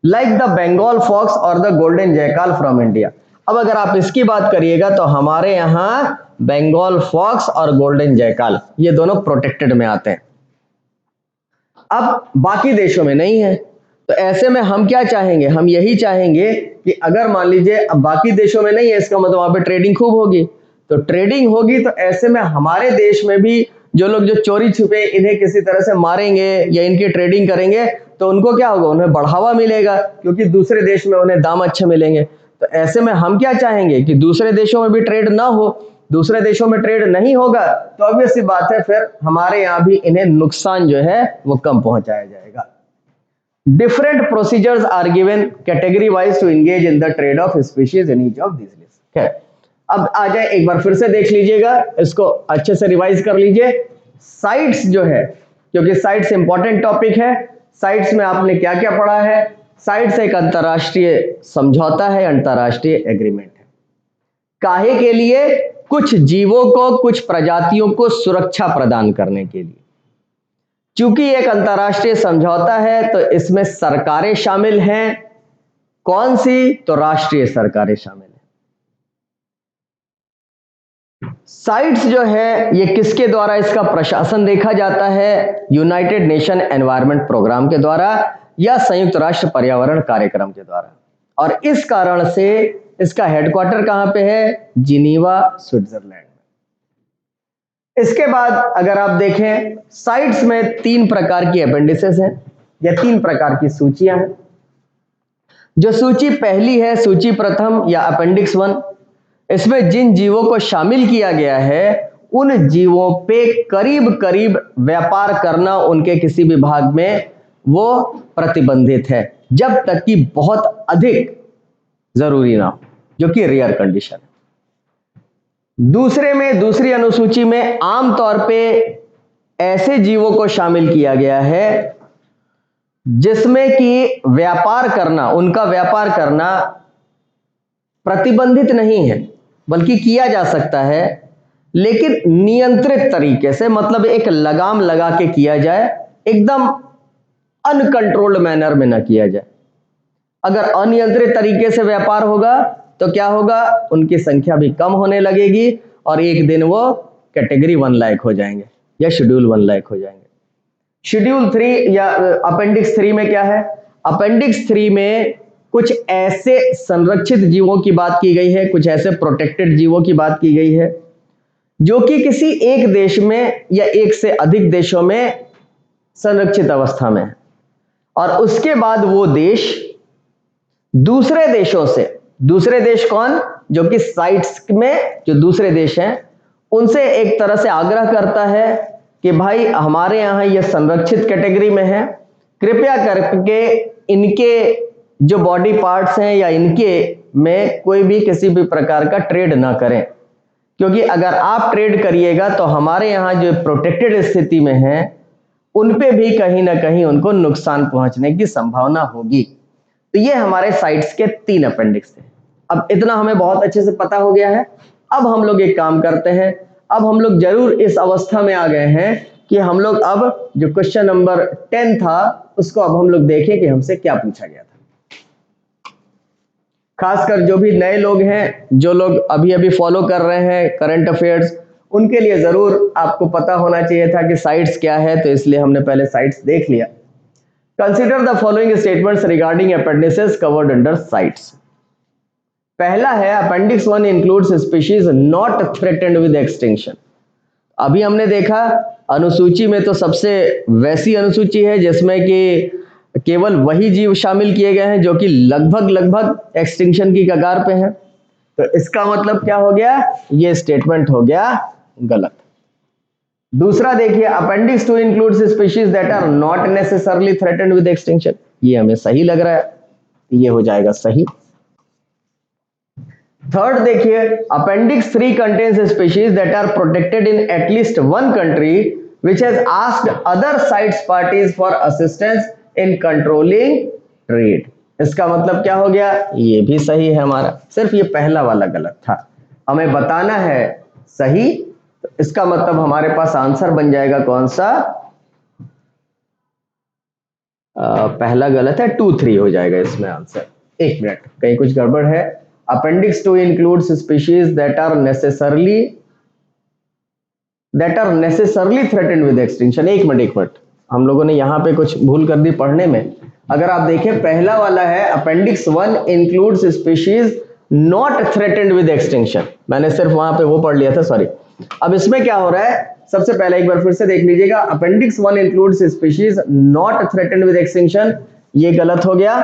लाइक द बंगाल फॉक्स और the golden jackal from India. अब अगर आप इसकी बात करिएगा तो हमारे यहाँ बंगाल फॉक्स और गोल्डन जैकाल ये दोनों प्रोटेक्टेड में आते हैं, अब बाकी देशों में नहीं है। तो ऐसे में हम क्या चाहेंगे? हम यही चाहेंगे कि अगर मान लीजिए अब बाकी देशों में नहीं है, इसका मतलब वहां पे ट्रेडिंग खूब होगी, तो ट्रेडिंग होगी तो ऐसे में हमारे देश में भी जो लोग जो चोरी छुपे इन्हें किसी तरह से मारेंगे या इनकी ट्रेडिंग करेंगे तो उनको क्या होगा? उन्हें बढ़ावा मिलेगा, क्योंकि दूसरे देश में उन्हें दाम अच्छे मिलेंगे। तो ऐसे में हम क्या चाहेंगे कि दूसरे देशों में भी ट्रेड ना हो। दूसरे देशों में ट्रेड नहीं होगा तो ऑब्वियस सी बात है फिर हमारे यहाँ भी इन्हें नुकसान जो है वो कम पहुंचाया जाएगा। Different procedures are given category wise to engage in the trade of species in each of this list. अब आ जाए, एक बार फिर से देख लीजिएगा, इसको अच्छे से रिवाइज कर लीजिए। साइट्स जो है, क्योंकि साइट्स इंपॉर्टेंट टॉपिक है, साइट्स में आपने क्या क्या पढ़ा है? साइट्स एक अंतरराष्ट्रीय समझौता है, अंतरराष्ट्रीय एग्रीमेंट है। काहे के लिए? कुछ जीवों को, कुछ प्रजातियों को सुरक्षा प्रदान करने के लिए। चूंकि एक अंतरराष्ट्रीय समझौता है तो इसमें सरकारें शामिल हैं, कौन सी? तो राष्ट्रीय सरकारें शामिल है। साइट्स जो है ये किसके द्वारा इसका प्रशासन देखा जाता है? यूनाइटेड नेशन एनवायरनमेंट प्रोग्राम के द्वारा या संयुक्त राष्ट्र पर्यावरण कार्यक्रम के द्वारा। और इस कारण से इसका हेडक्वार्टर कहां पे है? जिनीवा, स्विट्जरलैंड में। इसके बाद अगर आप देखें, साइट्स में 3 प्रकार की अपेंडिसेस हैं या 3 प्रकार की सूचियां हैं। जो सूची पहली है, सूची प्रथम या अपेंडिक्स 1, इसमें जिन जीवों को शामिल किया गया है उन जीवों पे करीब करीब व्यापार करना उनके किसी भी भाग में वो प्रतिबंधित है, जब तक कि बहुत अधिक जरूरी ना हो, जो कि रेयर कंडीशन है। दूसरे में, दूसरी अनुसूची में आमतौर पे ऐसे जीवों को शामिल किया गया है जिसमें कि व्यापार करना, उनका व्यापार करना प्रतिबंधित नहीं है, बल्कि किया जा सकता है, लेकिन नियंत्रित तरीके से, मतलब एक लगाम लगा के किया जाए, एकदम अनकंट्रोल्ड मैनर में ना किया जाए। अगर अनियंत्रित तरीके से व्यापार होगा तो क्या होगा? उनकी संख्या भी कम होने लगेगी और एक दिन वो कैटेगरी 1 लायक हो जाएंगे या शेड्यूल 1 लायक हो जाएंगे। शेड्यूल 3 या अपेंडिक्स 3 में क्या है? अपेंडिक्स 3 में कुछ ऐसे संरक्षित जीवों की बात की गई है, कुछ ऐसे प्रोटेक्टेड जीवों की बात की गई है जो कि किसी एक देश में या एक से अधिक देशों में संरक्षित अवस्था में है, और उसके बाद वो देश दूसरे देशों से, दूसरे देश कौन? जो कि साइट्स में जो दूसरे देश हैं उनसे एक तरह से आग्रह करता है कि भाई हमारे यहाँ ये संरक्षित कैटेगरी में है, कृपया करके इनके जो बॉडी पार्ट्स हैं या इनके में कोई भी किसी भी प्रकार का ट्रेड ना करें, क्योंकि अगर आप ट्रेड करिएगा तो हमारे यहाँ जो प्रोटेक्टेड स्थिति में है उन पे भी कहीं ना कहीं उनको नुकसान पहुंचने की संभावना होगी। तो ये हमारे साइट्स के 3 अपेंडिक्स थे। अब इतना हमें बहुत अच्छे से पता हो गया है। अब हम लोग एक काम करते हैं, अब हम लोग जरूर इस अवस्था में आ गए हैं कि हम लोग अब जो क्वेश्चन नंबर 10 था उसको अब हम लोग देखें कि हमसे क्या पूछा गया था। खासकर जो भी नए लोग हैं, जो लोग अभी अभी फॉलो कर रहे हैं करंट अफेयर्स, उनके लिए जरूर आपको पता होना चाहिए था कि साइट्स क्या है, तो इसलिए हमने पहले साइट्स देख लिया। Consider the following statements regarding appendices covered under sites. पहला है appendix 1 includes species not threatened with extinction. अभी हमने देखा अनुसूची में तो सबसे वैसी अनुसूची है जिसमें कि केवल वही जीव शामिल किए गए हैं जो कि लगभग एक्सटिंक्शन की कगार पे हैं। तो इसका मतलब क्या हो गया? ये स्टेटमेंट हो गया गलत। दूसरा देखिए, appendix 2 includes species that are not necessarily threatened with extinction. ये हमें सही लग रहा है, ये हो जाएगा सही। थर्ड देखिए, appendix 3 contains species that are protected in at least 1 country which has asked other CITES parties for assistance in controlling trade. इसका मतलब क्या हो गया? ये भी सही है हमारा, सिर्फ ये पहला वाला गलत था। हमें बताना है सही, तो इसका मतलब हमारे पास आंसर बन जाएगा कौन सा? पहला गलत है, 2, 3 हो जाएगा इसमें आंसर। एक मिनट, कहीं कुछ गड़बड़ है। Appendix 2 includes species that are necessarily threatened with extinction. एक मिनट, हम लोगों ने यहाँ पे कुछ भूल कर दी पढ़ने में। अगर आप देखें, पहला वाला है appendix 1 includes species not threatened with extinction, मैंने सिर्फ वहां पे वो पढ़ लिया था, सॉरी। अब इसमें क्या हो रहा है, सबसे पहले एक बार फिर से देख लीजिएगा। Appendix 1 includes species not threatened with extinction, ये गलत हो गया।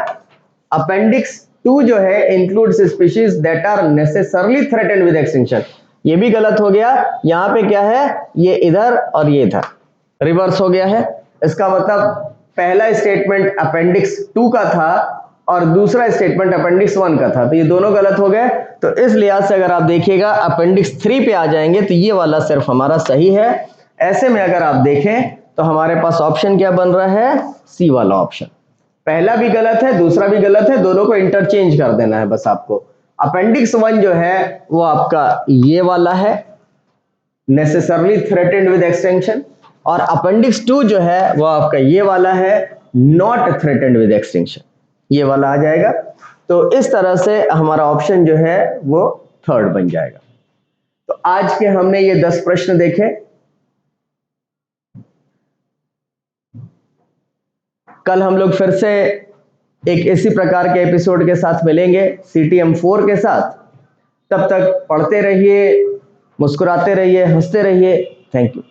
अपेंडिक्स 2 जो है includes species that are necessarily threatened with extinction, ये भी गलत हो गया। यहाँ पे क्या है, ये इधर और ये इधर रिवर्स हो गया है। इसका मतलब पहला स्टेटमेंट अपेंडिक्स 2 का था और दूसरा स्टेटमेंट अपेंडिक्स 1 का था, तो ये दोनों गलत हो गए। तो इस लिहाज से अगर आप देखिएगा अपेंडिक्स 3 पे आ जाएंगे तो ये वाला सिर्फ हमारा सही है। ऐसे में अगर आप देखें तो हमारे पास ऑप्शन क्या बन रहा है? सी वाला ऑप्शन। पहला भी गलत है, दूसरा भी गलत है, दोनों को इंटरचेंज कर देना है बस आपको। अपेंडिक्स 1 जो है वो आपका ये वाला है, नेसेसरली थ्रेटेंड विद एक्सटिंक्शन, और अपेंडिक्स 2 जो है वो आपका ये वाला है, नॉट थ्रेटेंड विद एक्सटिंक्शन, ये वाला आ जाएगा। तो इस तरह से हमारा ऑप्शन जो है वो थर्ड बन जाएगा। तो आज के हमने ये 10 प्रश्न देखे। कल हम लोग फिर से एक इसी प्रकार के एपिसोड के साथ मिलेंगे CTM 4 के साथ। तब तक पढ़ते रहिए, मुस्कुराते रहिए, हंसते रहिए। Thank you.